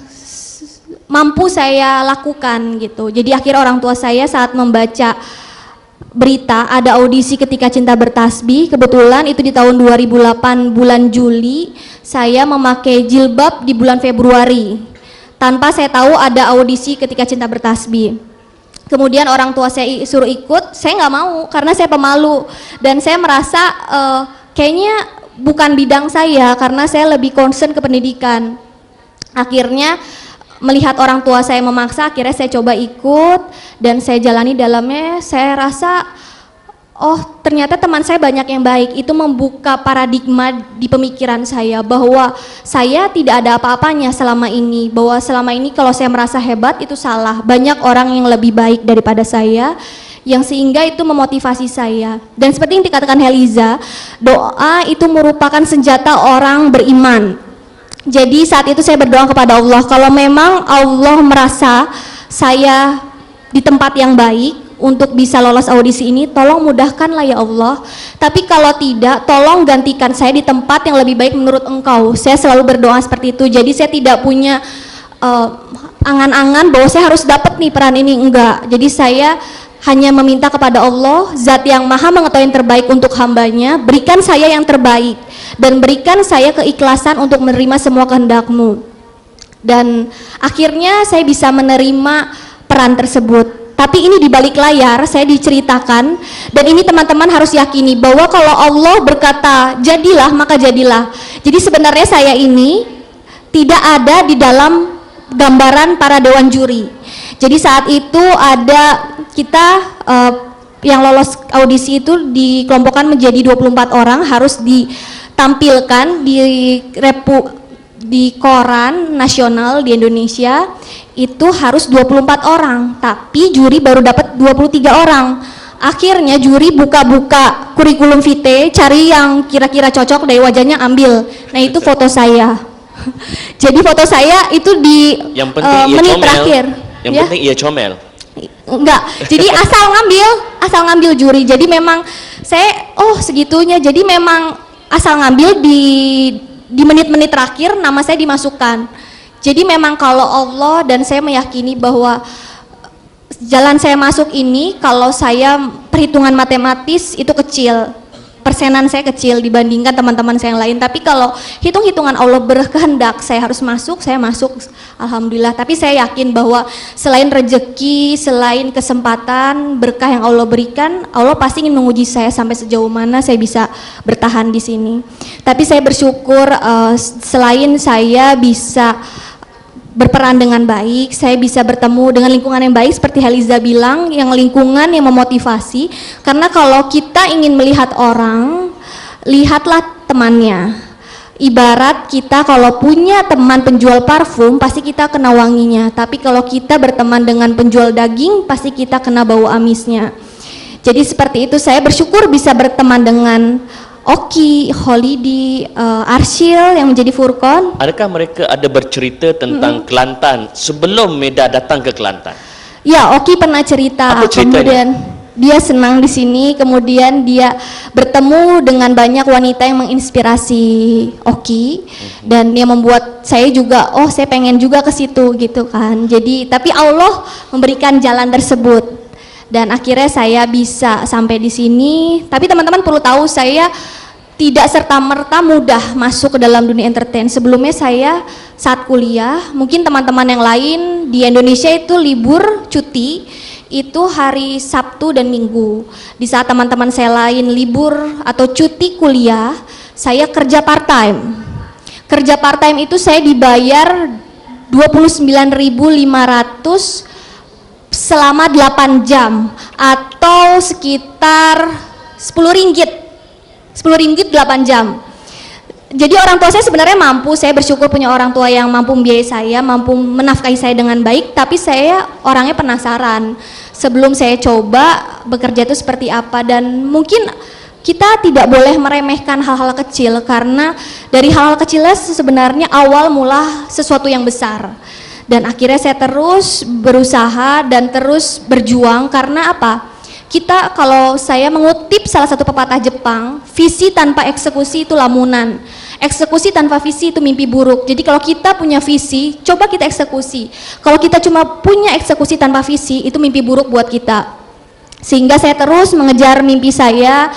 Speaker 8: mampu saya lakukan gitu. Jadi akhirnya orang tua saya saat membaca berita ada audisi Ketika Cinta Bertasbih, kebetulan itu di tahun 2008 bulan Juli, saya memakai jilbab di bulan Februari. Tanpa saya tahu ada audisi Ketika Cinta Bertasbih. Kemudian orang tua saya suruh ikut, saya nggak mau karena saya pemalu dan saya merasa kayaknya bukan bidang saya karena saya lebih concern ke pendidikan. Akhirnya melihat orang tua saya memaksa, akhirnya saya coba ikut dan saya jalani dalamnya. Saya rasa oh ternyata teman saya banyak yang baik. Itu membuka paradigma di pemikiran saya bahwa saya tidak ada apa-apanya selama ini, bahwa selama ini kalau saya merasa hebat itu salah. Banyak orang yang lebih baik daripada saya, yang sehingga itu memotivasi saya. Dan seperti yang dikatakan Heliza, doa itu merupakan senjata orang beriman. Jadi saat itu saya berdoa kepada Allah, kalau memang Allah merasa saya di tempat yang baik untuk bisa lolos audisi ini, tolong mudahkanlah ya Allah. Tapi kalau tidak, tolong gantikan saya di tempat yang lebih baik menurut Engkau. Saya selalu berdoa seperti itu. Jadi saya tidak punya angan-angan bahwa saya harus dapat nih peran ini, enggak. Jadi saya hanya meminta kepada Allah, Zat yang Maha mengetahui yang terbaik untuk hambanya, berikan saya yang terbaik dan berikan saya keikhlasan untuk menerima semua kehendak-Mu.
Speaker 10: Dan akhirnya saya bisa menerima peran tersebut. Tapi ini di balik layar saya diceritakan, dan ini teman-teman harus yakini bahwa kalau Allah berkata jadilah maka jadilah. Jadi sebenarnya saya ini tidak ada di dalam gambaran para dewan juri. Jadi saat itu ada kita yang lolos audisi itu dikelompokkan menjadi 24 orang, harus ditampilkan di koran nasional di Indonesia. Itu harus 24 orang, tapi juri baru dapat 23 orang. Akhirnya juri buka-buka kurikulum vitae, cari yang kira-kira cocok dari wajahnya, ambil. Nah itu foto saya. Jadi foto saya itu di
Speaker 1: yang penting
Speaker 10: menit
Speaker 1: comel.
Speaker 10: terakhir.
Speaker 1: Yang
Speaker 10: ya?
Speaker 1: penting ia comel.
Speaker 10: Enggak, jadi asal ngambil juri. Jadi memang saya segitunya. Jadi memang asal ngambil di menit-menit terakhir nama saya dimasukkan. Jadi memang kalau Allah, dan saya meyakini bahwa jalan saya masuk ini, kalau saya perhitungan matematis itu kecil, persenan saya kecil dibandingkan teman-teman saya yang lain. Tapi kalau hitung-hitungan Allah berkehendak saya harus masuk, saya masuk, alhamdulillah. Tapi saya yakin bahwa selain rezeki, selain kesempatan, berkah yang Allah berikan, Allah pasti ingin menguji saya sampai sejauh mana saya bisa bertahan di sini. Tapi saya bersyukur selain saya bisa berperan dengan baik, saya bisa bertemu dengan lingkungan yang baik seperti Haliza bilang, yang lingkungan yang memotivasi. Karena kalau kita ingin melihat orang, lihatlah temannya. Ibarat kita kalau punya teman penjual parfum, pasti kita kena wanginya. Tapi kalau kita berteman dengan penjual daging, pasti kita kena bau amisnya. Jadi seperti itu, saya bersyukur bisa berteman dengan Oki, Holidi, Arsyil yang menjadi Furqon.
Speaker 1: Adakah mereka ada bercerita tentang Kelantan sebelum Meda datang ke Kelantan?
Speaker 10: Ya, Oki pernah cerita.
Speaker 1: Apa ceritanya?
Speaker 10: Kemudian dia senang di sini, kemudian dia bertemu dengan banyak wanita yang menginspirasi Oki, dan dia membuat saya juga, saya pengen juga ke situ gitu kan. Jadi tapi Allah memberikan jalan tersebut. Dan akhirnya saya bisa sampai di sini. Tapi teman-teman perlu tahu, saya tidak serta-merta mudah masuk ke dalam dunia entertain. Sebelumnya saya saat kuliah, mungkin teman-teman yang lain di Indonesia itu libur cuti itu hari Sabtu dan Minggu. Di saat teman-teman saya lain libur atau cuti kuliah, saya kerja part-time. Kerja part-time itu saya dibayar 29.500 selama 8 jam atau sekitar 10 ringgit 8 jam. Jadi orang tua saya sebenarnya mampu, saya bersyukur punya orang tua yang mampu membiayai saya, mampu menafkahi saya dengan baik. Tapi saya orangnya penasaran sebelum saya coba bekerja itu seperti apa. Dan mungkin kita tidak boleh meremehkan hal-hal kecil, karena dari hal-hal kecilnya sebenarnya awal mula sesuatu yang besar. Dan akhirnya saya terus berusaha dan terus berjuang. Karena apa? Kita, kalau saya mengutip salah satu pepatah Jepang, visi tanpa eksekusi itu lamunan, eksekusi tanpa visi itu mimpi buruk. Jadi kalau kita punya visi, coba kita eksekusi. Kalau kita cuma punya eksekusi tanpa visi, itu mimpi buruk buat kita. Sehingga saya terus mengejar mimpi saya.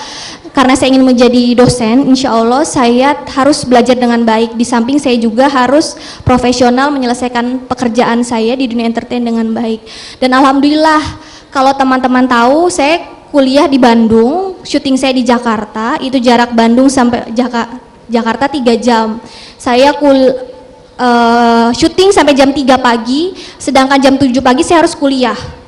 Speaker 10: Karena saya ingin menjadi dosen, insya Allah saya harus belajar dengan baik. Di samping saya juga harus profesional menyelesaikan pekerjaan saya di dunia entertain dengan baik. Dan alhamdulillah, kalau teman-teman tahu, saya kuliah di Bandung, syuting saya di Jakarta, itu jarak Bandung sampai Jakarta 3 jam. Saya syuting sampai jam 3 pagi, sedangkan jam 7 pagi saya harus kuliah.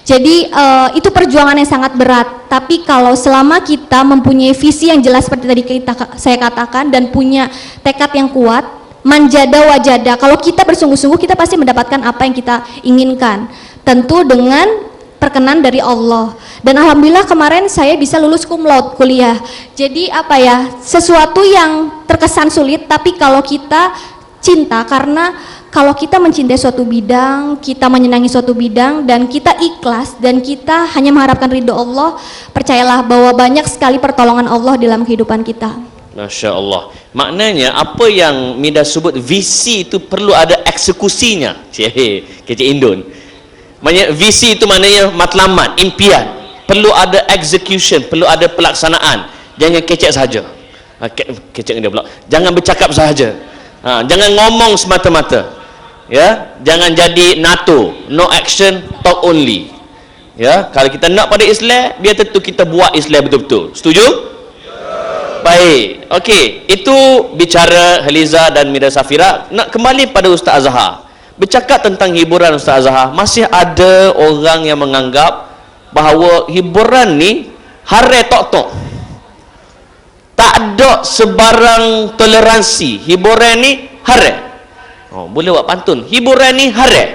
Speaker 10: Jadi itu perjuangan yang sangat berat. Tapi kalau selama kita mempunyai visi yang jelas seperti tadi saya katakan, dan punya tekad yang kuat, manjada wajada, kalau kita bersungguh-sungguh kita pasti mendapatkan apa yang kita inginkan, tentu dengan perkenan dari Allah. Dan alhamdulillah kemarin saya bisa lulus cum laude kuliah. Jadi apa ya, sesuatu yang terkesan sulit, tapi kalau kita cinta, karena kalau kita mencintai suatu bidang, kita menyenangi suatu bidang, dan kita ikhlas, dan kita hanya mengharapkan ridho Allah, percayalah bahwa banyak sekali pertolongan Allah dalam kehidupan kita.
Speaker 1: Masya Allah. Maknanya apa yang Mida sebut visi itu perlu ada eksekusinya. Kecik Indon. Maknanya visi itu maknanya matlamat, impian. Perlu ada execution, perlu ada pelaksanaan. Jangan kecek saja. Kecek dia pula. Jangan bercakap sahaja. Jangan ngomong semata-mata. Ya, jangan jadi NATO, no action, talk only. Ya, kalau kita nak pada Islam, biar tentu kita buat Islam betul-betul. Setuju? Baik. Okey, itu bicara Haliza dan Mida Safira. Nak kembali pada Ustaz Azhar. Bercakap tentang hiburan Ustaz Azhar, masih ada orang yang menganggap bahawa hiburan ni haram tok-tok. Tak ada sebarang toleransi. Hiburan ni haram. Oh, boleh buat pantun. Hiburan ni haram.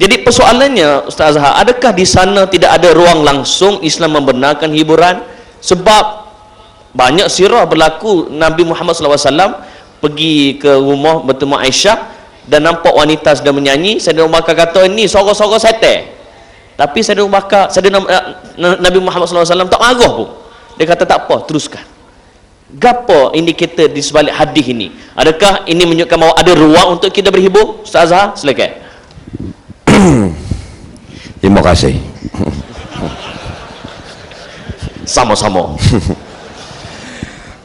Speaker 1: Jadi persoalannya Ustaz Azhar, adakah di sana tidak ada ruang langsung Islam membenarkan hiburan? Sebab banyak sirah berlaku Nabi Muhammad SAW pergi ke rumah bertemu Aisyah dan nampak wanita sedang menyanyi. Sayyidina Abu Bakar kata, ini sorok-sorok setan. Tapi Sayyidina Abu Bakar, Nabi Muhammad SAW tak marah pun. Dia kata tak apa, teruskan. Gapo indikator di sebalik hadis ini? Adakah ini menunjukkan bahawa ada ruang untuk kita berhibur? Ustaz Azhar, silakan.
Speaker 7: Terima kasih.
Speaker 1: Sama-sama.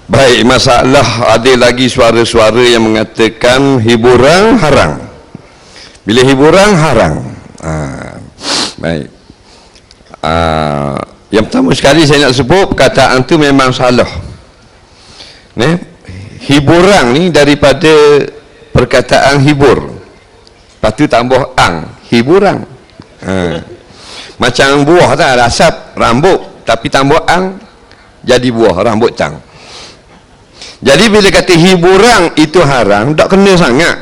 Speaker 7: Baik, masalah ada lagi suara-suara yang mengatakan hiburan haram. Bila hiburan haram. Baik. Yang pertama sekali saya nak sebut perkataan tu memang salah. Hiburan ni daripada perkataan hibur. Lepas tu tambah ang, hiburan. Macam buah tak ada asap rambut, tapi tambah ang jadi buah rambut tang. Jadi bila kata hiburan itu haram, tak kena sangat.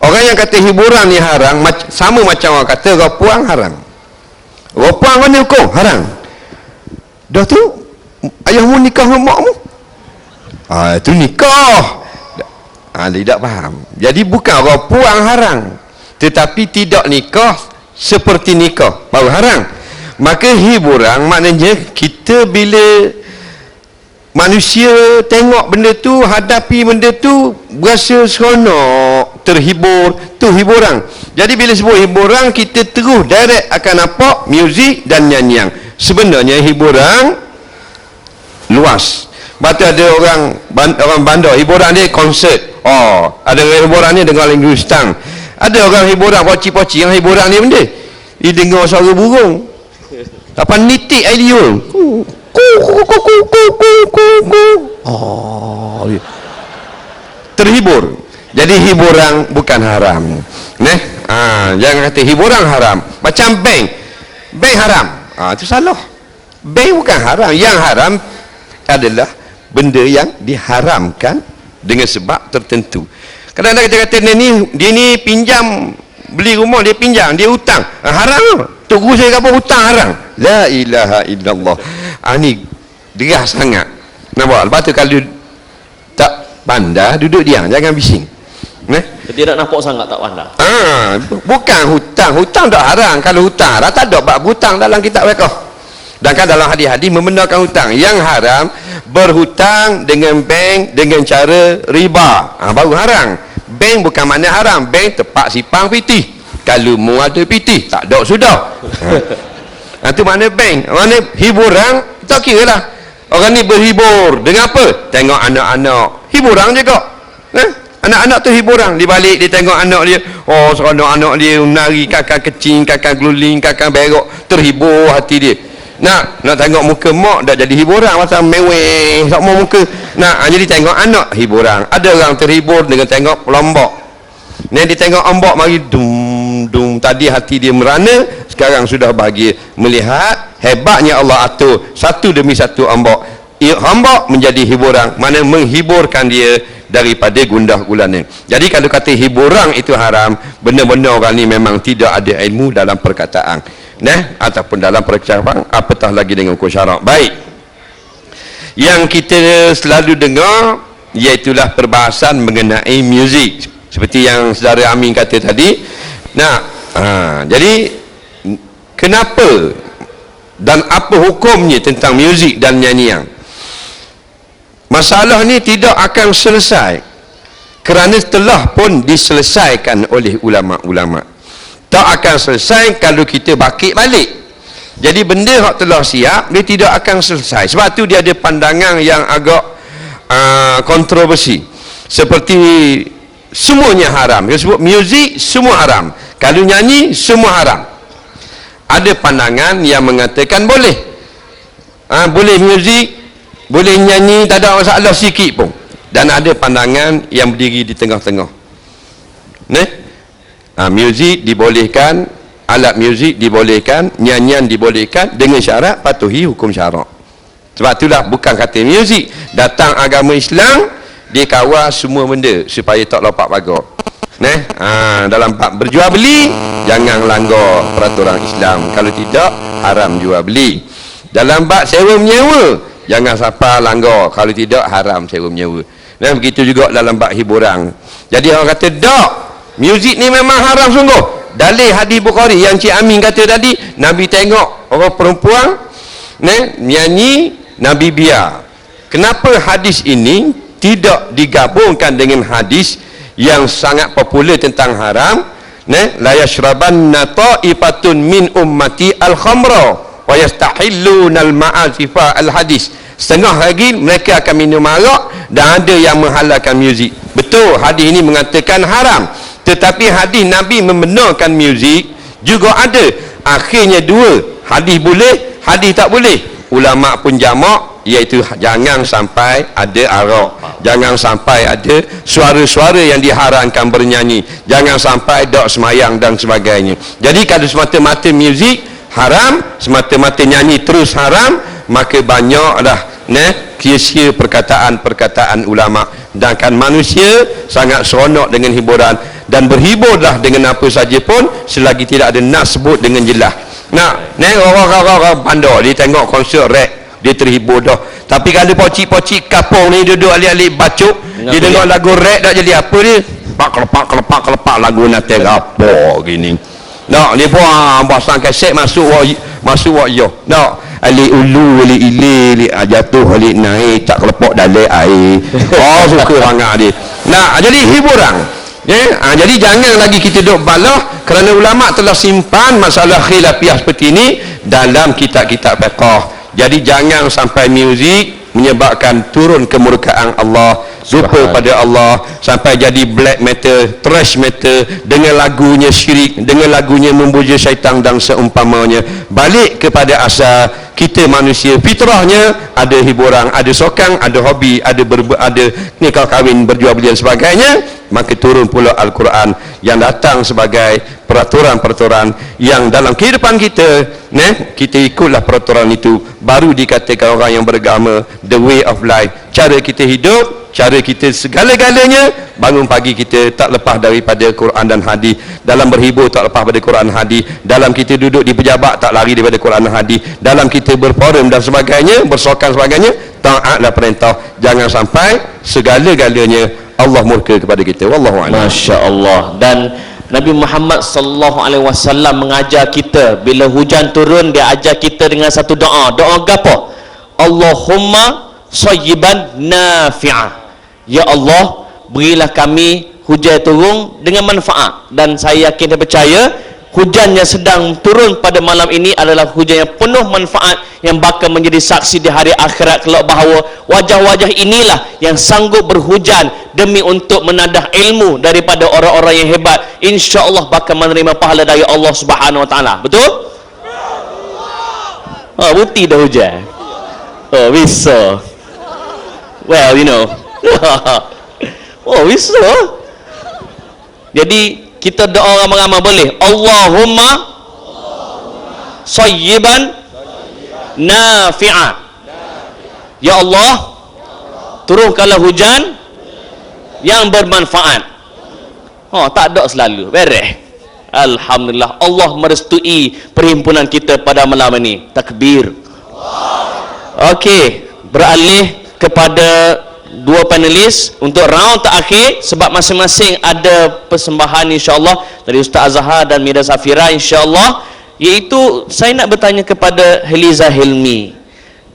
Speaker 7: Orang yang kata hiburan ni haram sama macam orang kata rapuang haram. Rapuang mana hukum? Haram. Dah tu ayahmu nikah dengan makmu. Itu nikah. Tidak faham. Jadi bukan rapuang haram, tetapi tidak nikah seperti nikah baru haram. Maka hiburan maknanya kita bila manusia tengok benda tu, hadapi benda tu, berasa seronok, terhibur, tu hiburan. Jadi bila sebut hiburan, kita terus direct akan nampak muzik dan nyanyian. Sebenarnya hiburan luas. Lepas tu ada orang bandar, hiburan dia konsert. Ada hiburan ni dengar linguistan. Ada orang hiburan poci-poci, yang hiburan ni benda dia dengar suara burung. Apa nitik idea. Terhibur. Jadi hiburan bukan haram. Jangan kata hiburan haram. Macam bank haram. Itu salah. Bank bukan haram. Yang haram adalah benda yang diharamkan dengan sebab tertentu. Kadang-kadang kita kata dia ni pinjam, beli rumah dia pinjam, dia hutang. Haram. Tunggu saya kata hutang haram. La ilaha illallah. Ni deras sangat. Nampak? Lepas tu kalau tak pandai, duduk diam, jangan bising.
Speaker 1: Dia nak nampak sangat tak pandai.
Speaker 7: Bukan hutang tak haram. Kalau hutang haram, tak ada bab hutang dalam kitab fiqh. Dan kan dalam hadis-hadis membenarkan hutang. Yang haram berhutang dengan bank dengan cara riba. Baru haram. Bank bukan makna haram. Bank tempat sipang pitih. Kalau mu ada pitih, tak ada sudah. Itu makna bank. Makna hiburan, tak kira lah. Orang ni berhibur dengan apa? Tengok anak-anak. Hiburan juga. Anak-anak tu hiburan. Di balik dia tengok anak dia. Seronok anak dia menari, kakak kecing, kakak geluling, kakak berok. Terhibur hati dia. Nak tengok muka mak dah jadi hiburan, pasal meweh sama muka. Jadi tengok anak hiburan. Ada orang terhibur dengan tengok lombok. Dia tengok ombak mari dum tadi hati dia merana, sekarang sudah bahagia melihat hebatnya Allah atur satu demi satu ombak. Ombak menjadi hiburan, mana menghiburkan dia daripada gundah gulana. Jadi kalau kata hiburan itu haram, benar-benar orang ni memang tidak ada ilmu dalam perkataan. Ataupun dalam percakapan, apatah lagi dengan hukum syarak. Baik, yang kita selalu dengar iaitulah perbahasan mengenai muzik, seperti yang saudara Amin kata tadi. Jadi kenapa dan apa hukumnya tentang muzik dan nyanyian? Masalah ni tidak akan selesai, kerana telah pun diselesaikan oleh ulama-ulama. Tak akan selesai kalau kita bakit balik. Jadi benda yang telah siap, dia tidak akan selesai. Sebab tu dia ada pandangan yang agak kontroversi. Seperti semuanya haram. Dia sebut muzik semua haram. Kalau nyanyi semua haram. Ada pandangan yang mengatakan boleh. Boleh muzik, boleh nyanyi, tak ada masalah sikit pun. Dan ada pandangan yang berdiri di tengah-tengah. Muzik dibolehkan, alat muzik dibolehkan, nyanyian dibolehkan dengan syarat patuhi hukum syarak. Sebab itulah bukan kata muzik. Datang agama Islam, dia kawal semua benda supaya tak lopak pagar. Dalam bab berjual beli, jangan langgar peraturan Islam. Kalau tidak, haram jual beli. Dalam bab sewa menyewa, jangan siapa langgar. Kalau tidak, haram sewa menyewa. Begitu juga dalam bab hiburan. Jadi orang kata tak, muzik ni memang haram sungguh. Dalil hadis Bukhari yang Cik Amin kata tadi, Nabi tengok orang perempuan nyanyi, Nabi biar. Kenapa hadis ini tidak digabungkan dengan hadis yang sangat popular tentang haram? La yashrabanna ta'ifatun min ummati al-khamra wa yastahilluna al-ma'azifa al-hadis. Setengah lagi mereka akan minum arak dan ada yang menghalalkan muzik. Betul, hadis ini mengatakan haram. Tetapi hadis Nabi membenarkan muzik juga ada. Akhirnya dua, hadis boleh, hadis tak boleh. Ulama pun jamak, iaitu jangan sampai ada arak, jangan sampai ada suara-suara yang diharamkan bernyanyi, jangan sampai dok semayang dan sebagainya. Jadi kalau semata-mata muzik haram, semata-mata nyanyi terus haram, maka banyaklah sia-sia perkataan-perkataan ulama. Sedangkan manusia sangat seronok dengan hiburan, dan berhiburlah dengan apa saja pun selagi tidak ada nas sebut dengan jelas. Orang-orang bandar dia tengok konsert rap, dia terhibur dah. Tapi kalau pocik-pocik kapung ni duduk alik-alik bacuk, dia dengar lagu rap tak jadi apa dia? Kelepak lagu nanti apa gini. Dia pun pasang kaset masuk wak yo. Alik ulu, alik ilir, jatuh, alik naik, tak kelepok dalam air. Suka sangat dia. Jadi hiburan. Jadi jangan lagi kita duduk balah, kerana ulama telah simpan masalah khilafiah seperti ini dalam kitab-kitab fiqh. Jadi jangan sampai muzik menyebabkan turun kemurkaan Allah, lupa pada Allah, sampai jadi black metal, thrash metal, dengan lagunya syirik, dengan lagunya memuja syaitan dan seumpamanya. Balik kepada asal kita manusia, fitrahnya ada hiburan, ada sokang, ada hobi, ada nikah kahwin, berjual beli dan sebagainya. Maka turun pula Al-Quran yang datang sebagai peraturan-peraturan yang dalam kehidupan kita, kita ikutlah peraturan itu, baru dikatakan orang yang beragama. The way of life, cara kita hidup, cara kita segala-galanya. Bangun pagi kita tak lepas daripada Quran dan hadis, dalam berhibur tak lepas daripada Quran dan hadis, dalam kita duduk di pejabat tak lari daripada Quran dan hadis, dalam kita berforum dan sebagainya, bersokan sebagainya, taatlah perintah. Jangan sampai segala-galanya Allah murka kepada kita. Wallahu a'lam.
Speaker 1: Masya-Allah. Dan Nabi Muhammad sallallahu alaihi wasallam mengajar kita, bila hujan turun dia ajar kita dengan satu doa. Doa gapo? Allahumma sayyiban nafi'ah. Ya Allah, berilah kami hujan turun dengan manfaat. Dan saya yakin dan percaya hujan yang sedang turun pada malam ini adalah hujan yang penuh manfaat, yang bakal menjadi saksi di hari akhirat kelak bahawa wajah-wajah inilah yang sanggup berhujan demi untuk menadah ilmu daripada orang-orang yang hebat. InsyaAllah bakal menerima pahala dari Allah Subhanahu Wa Taala. Betul? Bukti dah hujan. Bisa. Well, you know. Bisa. Jadi kita doa ramai-ramai boleh. Allahumma sayyiban nafi'ah. Ya Allah, turunkanlah hujan yang bermanfaat. Tak ada selalu beres. Alhamdulillah, Allah merestui perhimpunan kita pada malam ini. Takbir. Okey, beralih kepada dua panelis untuk round terakhir, sebab masing-masing ada persembahan insya-Allah dari Ustaz Azhar dan Mida Safira insya-Allah, iaitu saya nak bertanya kepada Heliza Hilmi,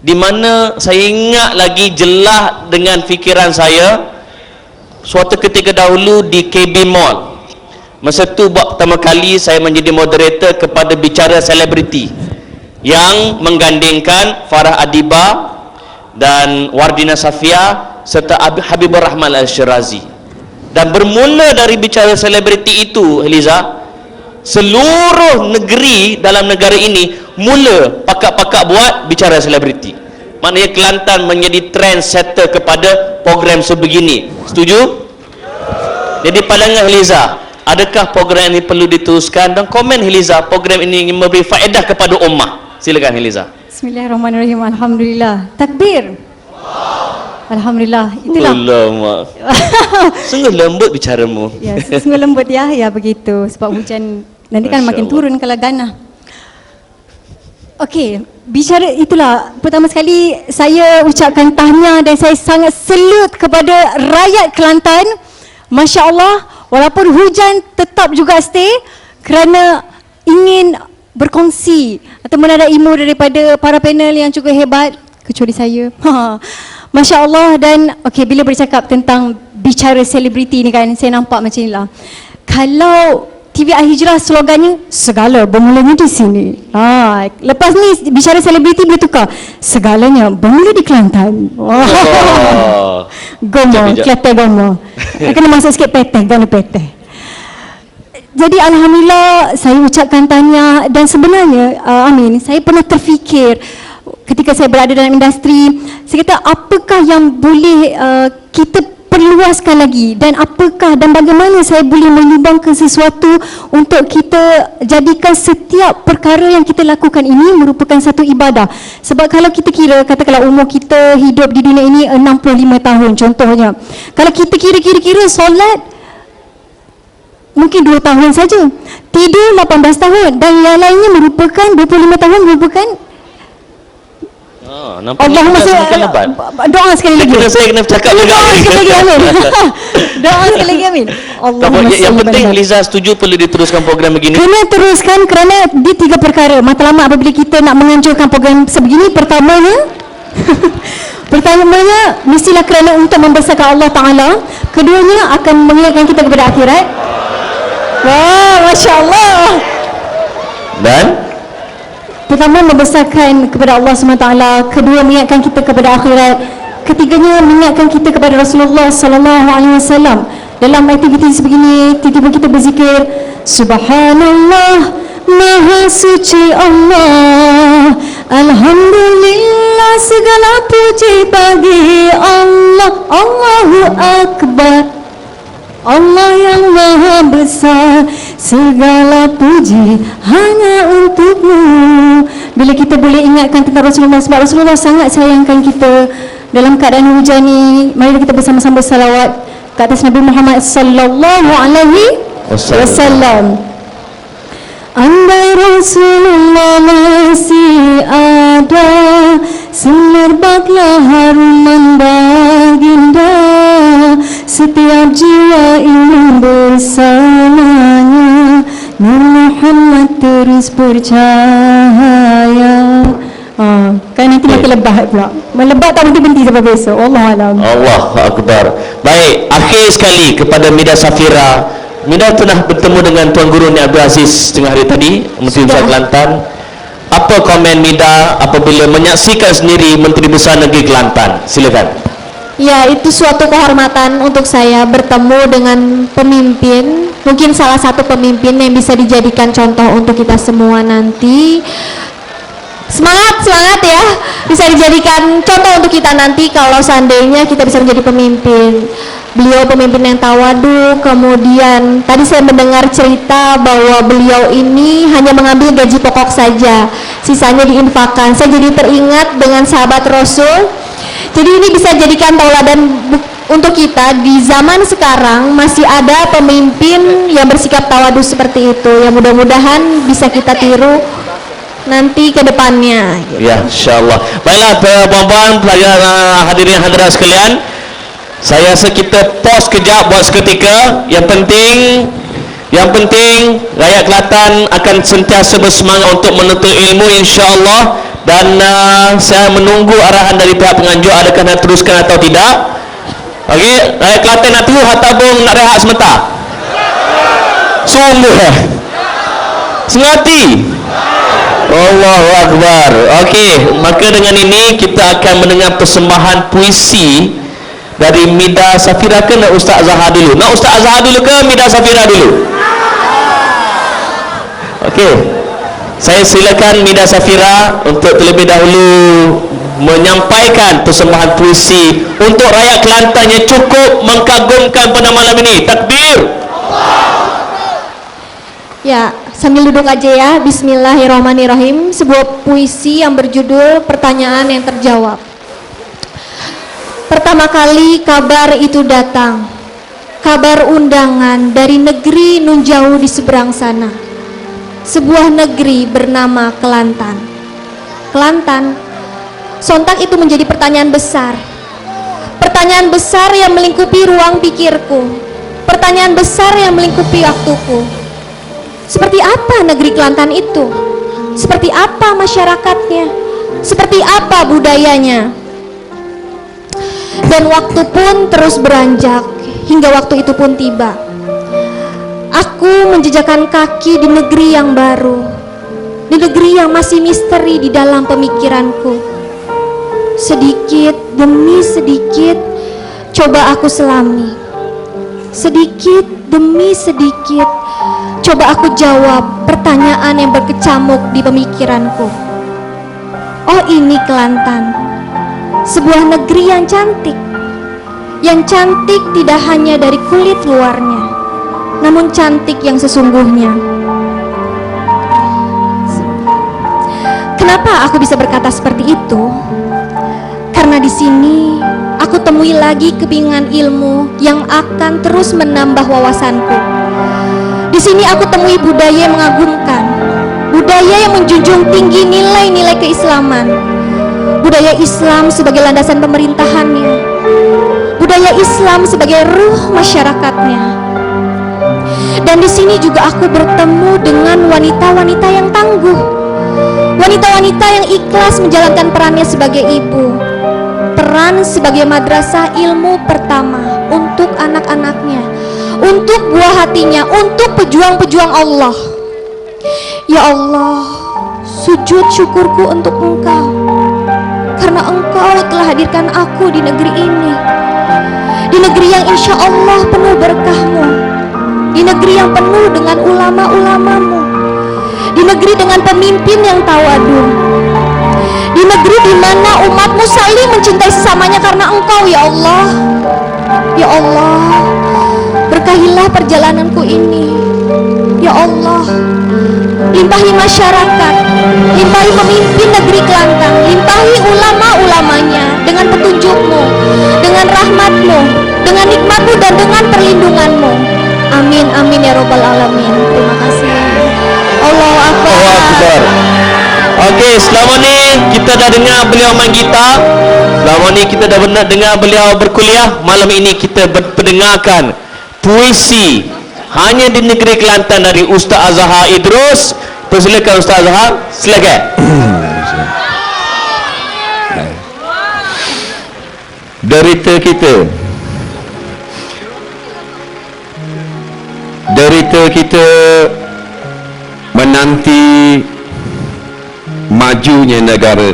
Speaker 1: di mana saya ingat lagi jelas dengan fikiran saya suatu ketika dahulu di KB Mall. Masa tu buat pertama kali saya menjadi moderator kepada Bicara Selebriti yang menggandingkan Farah Adiba dan Wardina Safia serta Habibur Rahman Al-Syirazi. Dan bermula dari bicara selebriti itu, Eliza, seluruh negeri dalam negara ini mula pakak-pakak buat bicara selebriti. Maknanya Kelantan menjadi trendsetter kepada program sebegini. Setuju? Jadi pandangan Eliza, adakah program ini perlu diteruskan? Dan komen Eliza, program ini ingin memberi faedah kepada ummah. Silakan Eliza.
Speaker 8: Bismillahirrahmanirrahim. Alhamdulillah. Takbir. Alhamdulillah. Itulah.
Speaker 1: Alamak. Sungguh lembut bicaramu.
Speaker 8: Ya, sungguh lembut ya. Ya begitu. Sebab hujan nanti kan
Speaker 1: Masya
Speaker 8: makin
Speaker 1: Allah.
Speaker 8: turun kalau ganah. Okey, bicara itulah. Pertama sekali saya ucapkan tahniah dan saya sangat salute kepada rakyat Kelantan. Masya Allah, walaupun hujan tetap juga stay kerana ingin berkongsi atau menarik ilmu daripada para panel yang cukup hebat, kecuali saya. Masya Allah. Dan okey, bila bercakap tentang bicara selebriti ni kan, saya nampak macam inilah. Kalau TV Al-Hijrah slogannya segala bermulanya di sini. Lepas ni bicara selebriti boleh tukar. Segalanya bermula di Kelantan. Gomo, Kelantan Gomo. Kena masuk sikit peteh, gana peteh. Jadi alhamdulillah saya ucapkan tahniah. Dan sebenarnya Amin, saya pernah terfikir ketika saya berada dalam industri, saya kata apakah yang boleh kita perluaskan lagi, dan apakah dan bagaimana saya boleh menyumbangkan sesuatu untuk kita jadikan setiap perkara yang kita lakukan ini merupakan satu ibadah. Sebab kalau kita kira, katakanlah umur kita hidup di dunia ini 65 tahun contohnya, kalau kita kira solat mungkin 2 tahun saja, tidur 18 tahun, dan yang lainnya merupakan 25 tahun merupakan
Speaker 1: Allahumma
Speaker 8: doa sekali lagi.
Speaker 1: Saya kena bercakap juga.
Speaker 8: Doa sekali lagi, amin. Doa sekali lagi, amin. Allahumma
Speaker 1: yang penting Liza setuju perlu diteruskan program begini.
Speaker 8: Kena teruskan kerana di 3 perkara. Matlamat apabila kita nak menganjurkan program sebegini, pertamanya mestilah kerana untuk membesarkan Allah Ta'ala. Keduanya akan mengingatkan kita kepada akhirat. Wah, Masya Allah.
Speaker 1: Dan
Speaker 8: pertama membesarkan kepada Allah SWT, kedua mengingatkan kita kepada akhirat, ketiganya mengingatkan kita kepada Rasulullah SAW. Dalam aktiviti sebegini, tiba-tiba kita berzikir Subhanallah, Maha Suci Allah, Alhamdulillah, segala puji bagi Allah, Allahu Akbar, Allah yang maha besar, segala puji hanya untukmu. Bila kita boleh ingatkan tentang Rasulullah, sebab Rasulullah sangat sayangkan kita dalam keadaan hujan ni, mari kita bersama-sama salawat ke atas Nabi Muhammad sallallahu alaihi wasallam. Andai Rasulullah masih ada, semerbaklah haruman baginda, setiap jiwa ingin bersamanya, Nur Muhammad terus percaya. Kan nanti makin lebat pula. Melebat tak berhenti sampai besok. Wallahualam.
Speaker 1: Allahu Akbar. Baik, akhir sekali kepada Mida Safira. Mida pernah bertemu dengan Tuan Guru Ni Abdul Aziz tengah hari tadi, Menteri Besar Kelantan. Apa komen Mida apabila menyaksikan sendiri Menteri Besar Negeri Kelantan? Silakan.
Speaker 10: Ya, itu suatu kehormatan untuk saya bertemu dengan pemimpin, mungkin salah satu pemimpin yang bisa dijadikan contoh untuk kita semua nanti. Semangat ya, bisa dijadikan contoh untuk kita nanti kalau seandainya kita bisa menjadi pemimpin. Beliau pemimpin yang tawadu, kemudian tadi saya mendengar cerita bahwa beliau ini hanya mengambil gaji pokok saja, sisanya diinfakkan. Saya jadi teringat dengan sahabat Rasul. Jadi ini bisa jadikan tauladan untuk kita di zaman sekarang, masih ada pemimpin yang bersikap tawadu seperti itu. Yang mudah-mudahan bisa kita tiru nanti ke depannya.
Speaker 1: Gitu. Ya, insyaAllah. Baiklah, puan-puan, pelajar hadirin hadirat sekalian, saya rasa kita pause kejap buat seketika. Yang penting rakyat Kelantan akan sentiasa bersemangat untuk menuntut ilmu, insyaAllah. Dan saya menunggu arahan dari pihak penganjur, adakah nak teruskan atau tidak. Okey, rakyat Kelantan nak terus ataupun nak rehat sebentar? Sungguh sengati. Allahu Akbar. Okey, maka dengan ini kita akan mendengar persembahan puisi Dari Mida Safira ke nak Ustaz Azhar dulu? Nak Ustaz Azhar dulu ke Mida Safira dulu? Okey, saya silakan Mida Safira untuk terlebih dahulu menyampaikan persembahan puisi untuk rakyat Kelantan yang cukup mengagumkan pada malam ini. Takbir.
Speaker 8: Ya, sambil duduk aja ya. Bismillahirrahmanirrahim. Sebuah puisi yang berjudul Pertanyaan yang Terjawab. Pertama kali kabar itu datang, kabar undangan dari negeri nun jauh di seberang sana. Sebuah negeri bernama Kelantan. Kelantan, sontak itu menjadi pertanyaan besar. Pertanyaan besar yang melingkupi ruang pikirku. Pertanyaan besar yang melingkupi waktuku. Seperti apa negeri Kelantan itu? Seperti apa masyarakatnya? Seperti apa budayanya? Dan waktu pun terus beranjak hingga waktu itu pun tiba. Aku menjejakkan kaki di negeri yang baru, di negeri yang masih misteri di dalam pemikiranku. Sedikit demi sedikit coba aku selami. Sedikit demi sedikit coba aku jawab pertanyaan yang berkecamuk di pemikiranku. Oh, ini Kelantan. Sebuah negeri yang cantik. Yang cantik tidak hanya dari kulit luarnya, namun cantik yang sesungguhnya. Kenapa aku bisa berkata seperti itu? Karena di sini aku temui lagi kebingungan ilmu yang akan terus menambah wawasanku. Di sini aku temui budaya yang mengagumkan, budaya yang menjunjung tinggi nilai-nilai keislaman, budaya Islam sebagai landasan pemerintahannya, budaya Islam sebagai ruh masyarakatnya. Dan di sini juga aku bertemu dengan wanita-wanita yang tangguh, wanita-wanita yang ikhlas menjalankan perannya sebagai ibu, peran sebagai madrasah ilmu pertama untuk anak-anaknya, untuk buah hatinya, untuk pejuang-pejuang Allah. Ya Allah, sujud syukurku untuk Engkau, karena Engkau telah hadirkan aku di negeri ini, di negeri yang insya Allah penuh berkah-Mu, di negeri yang penuh dengan ulama-ulama-Mu, di negeri dengan pemimpin yang tawadu, di negeri di mana umat-Mu saling mencintai sesamanya karena Engkau. Ya Allah, ya Allah, berkahilah perjalananku ini. Ya Allah, limpahi masyarakat, limpahi pemimpin negeri Kelantan, limpahi ulama-ulamanya dengan petunjuk-Mu, dengan rahmat-Mu, dengan nikmat-Mu dan dengan perlindungan-Mu. Amin, amin ya robbal alamin. Terima kasih. Allahu Akbar.
Speaker 1: Allahu Akbar. Okey, selama ni kita dah dengar beliau main gitar, selama ni kita dah benar dengar beliau berkuliah. Malam ini kita mendengarkan puisi hanya di negeri Kelantan dari Ustaz Azhar Idrus. Persilakan Ustaz Azhar, silakan.
Speaker 7: Derita kita menanti majunya negara.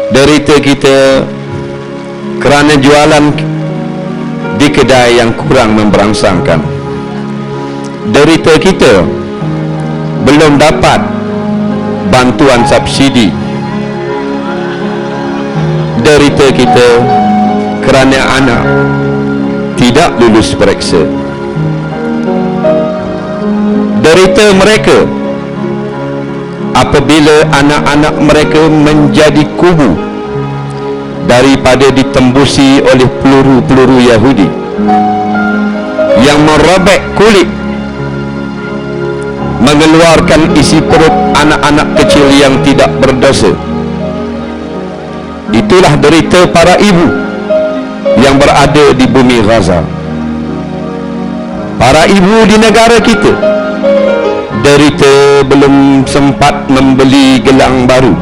Speaker 7: Derita kita kerana jualan di kedai yang kurang memberangsangkan. Derita kita belum dapat bantuan subsidi. Derita kita kerana anak tidak lulus periksa. Derita mereka apabila anak-anak mereka menjadi kubu daripada ditembusi oleh peluru-peluru Yahudi yang merobek kulit, mengeluarkan isi perut anak-anak kecil yang tidak berdosa. Itulah derita para ibu yang berada di bumi Gaza. Para ibu di negara kita derita belum sempat membeli gelang baru,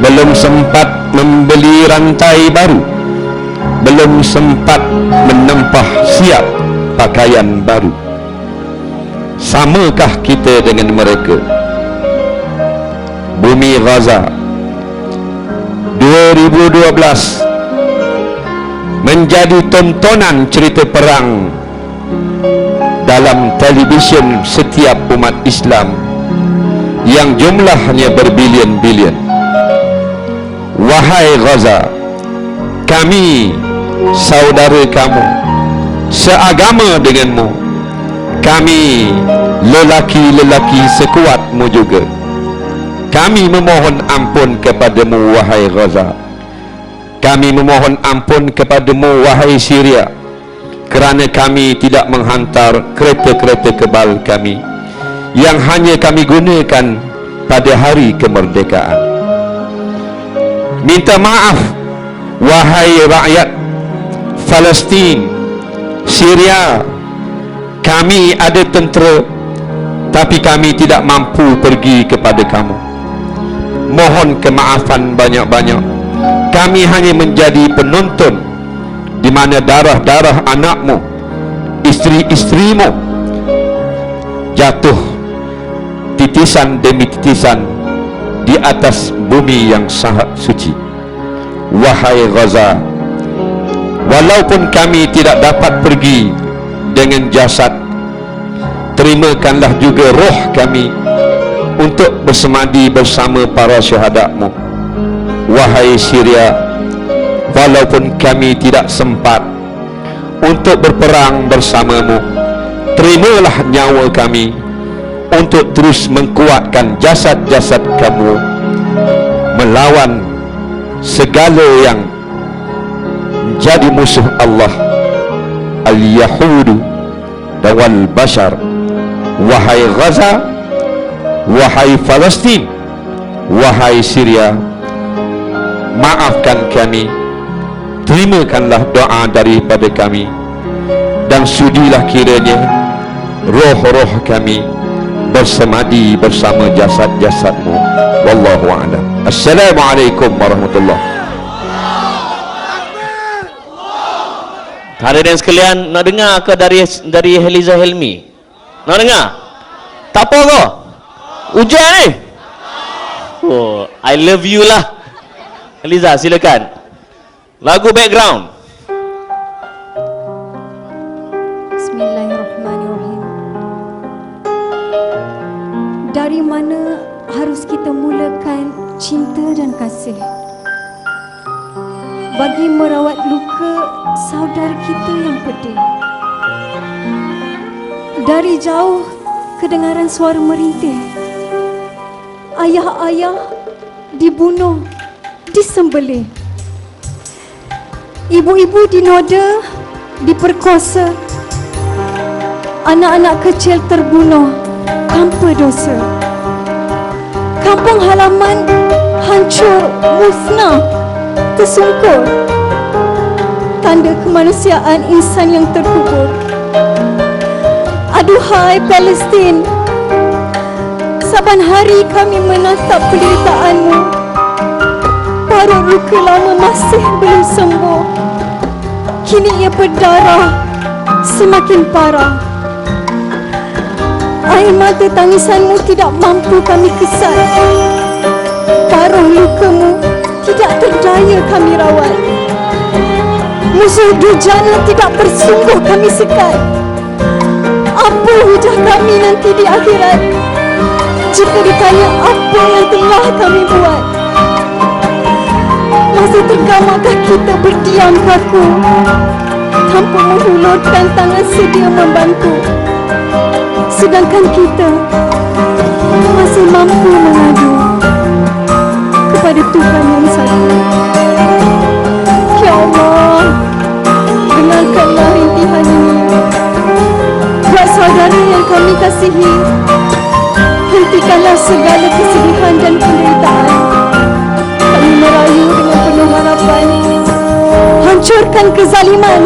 Speaker 7: belum sempat membeli rantai baru, belum sempat menempah siap pakaian baru. Samakah kita dengan mereka? Bumi Gaza 2012 menjadi tontonan cerita perang dalam televisyen setiap umat Islam yang jumlahnya berbilion-bilion. Wahai Gaza, kami saudara kamu, seagama denganmu, kami lelaki-lelaki sekuatmu juga. Kami memohon ampun kepadamu, wahai Gaza. Kami memohon ampun kepadamu, wahai Syria, kerana kami tidak menghantar kereta-kereta kebal kami yang hanya kami gunakan pada hari kemerdekaan. Minta maaf, wahai rakyat Palestin, Syria. Kami ada tentera, tapi kami tidak mampu pergi kepada kamu. Mohon kemaafan banyak-banyak. Kami hanya menjadi penonton di mana darah-darah anakmu, isteri-isterimu jatuh titisan demi titisan di atas bumi yang sangat suci. Wahai Gaza, walaupun kami tidak dapat pergi dengan jasad, terimakanlah juga roh kami untuk bersemadi bersama para syuhadamu. Wahai Syria, walaupun kami tidak sempat untuk berperang bersamamu, terimalah nyawa kami untuk terus mengkuatkan jasad-jasad kamu melawan segala yang menjadi musuh Allah, al-Yahudu dan wal-Bashar. Wahai Gaza, wahai Palestin, wahai Syria, maafkan kami, terimakanlah doa daripada kami, dan sudilah kiranya roh-roh kami bersemadi bersama jasad-jasadmu. Wallahu a'lam. Assalamualaikum warahmatullahi.
Speaker 1: Hadirin sekalian, nak dengar ke dari Heliza Helmi? Nak dengar? Tak apa ke? Hujan ni? Oh, I love you lah. Heliza, silakan. Lagu background.
Speaker 8: Bismillahirrahmanirrahim. Dari mana harus kita mulakan cinta dan kasih bagi merawat luka saudara kita yang pedih? Dari jauh kedengaran suara merintih, ayah-ayah dibunuh, disembelih, ibu-ibu dinoda, diperkosa, anak-anak kecil terbunuh tanpa dosa. Kampung halaman hancur, musnah, tersungkur, tanda kemanusiaan insan yang terkubur. Aduhai Palestin, saban hari kami menatap penderitaanmu. Parut luka lama masih belum sembuh, kini ia berdarah semakin parah. Air mata tangisanmu tidak mampu kami kesat, paruh lukamu tidak terdaya kami rawat. Musuh durjana tidak bersungguh kami sekat. Apa hujah kami nanti di akhirat jika ditanya apa yang telah kami buat? Masih tergamakkah kita berdiam kaku tanpa menghulurkan tangan sedia membantu, sedangkan kita masih mampu mengadu kepada Tuhan yang satu? Ya Allah, dengarkanlah rintihan ini. Buat saudara yang kami kasihi, hentikanlah segala kesedihan dan penderitaan. Kami merayu dengan penuh harapan. Hancurkan kezaliman,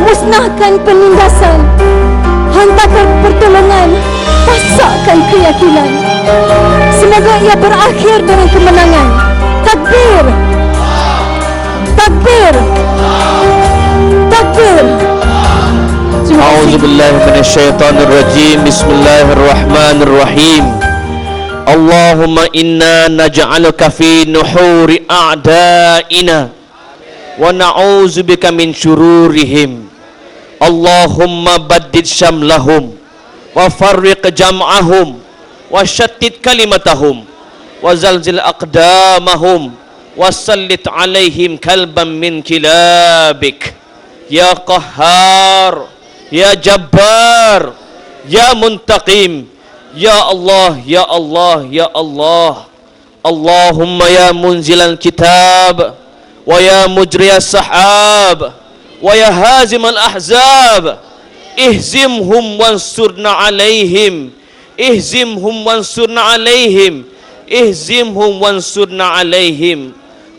Speaker 8: musnahkan penindasan, hantarkan pertolongan, pasakkan keyakinan. Semoga ia berakhir dengan kemenangan. Takbir, takbir, takbir.
Speaker 1: A'udzubillahi minasyaitonirrajim. Bismillahirrahmanirrahim. Allahumma inna naj'aluka fi nuhuri a'da'ina wa na'udzubika min syururihim. Allahumma baddid syamlahum wa farriq jam'ahum wa syattid kalimatahum wa zalzil aqdamahum wa sallit alaihim kalban min kilabik. Ya Qahhar, Ya Jabbar, Ya Muntaqim, Ya Allah, Ya Allah, Ya Allah. Allahumma ya munzilal kitab wa ya mujriyas sahab wa ya hazimal ahzab, ihzimhum wansurna alaihim, ihzimhum wansurna alaihim, ihzimhum wansurna alaihim.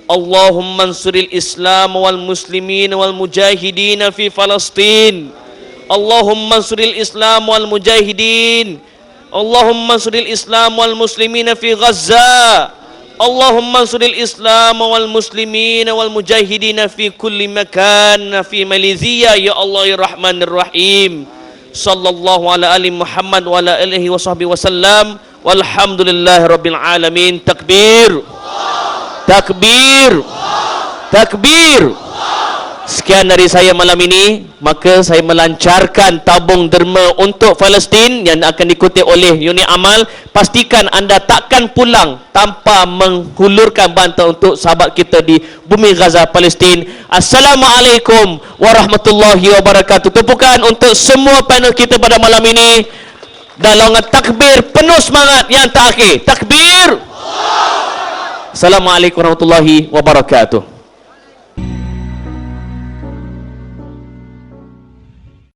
Speaker 1: Allahumma ansuril Islam wal muslimin wal mujahidin fi Palestin. Allahumma ansuril Islam wal mujahidin. Allahumma ansuril Islam wal muslimin fi Gaza. Allahumma ansuril Islam wal muslimin wal mujahidin fi kulli makan fi Malaysia. Ya Allah ya Rahmanir Rahim. Sallallahu ala ali Muhammad wa ala alihi wa sahbihi wasallam. Walhamdulillahi rabbil alamin. Takbir. Takbir. Takbir. Sekian dari saya malam ini. Maka saya melancarkan tabung derma untuk Palestin yang akan diikuti oleh unit amal. Pastikan anda takkan pulang tanpa menghulurkan bantuan untuk sahabat kita di bumi Gaza, Palestin. Assalamualaikum warahmatullahi wabarakatuh. Tepukan untuk semua panel kita pada malam ini. Dalam takbir penuh semangat yang terakhir. Takbir. Assalamualaikum warahmatullahi wabarakatuh.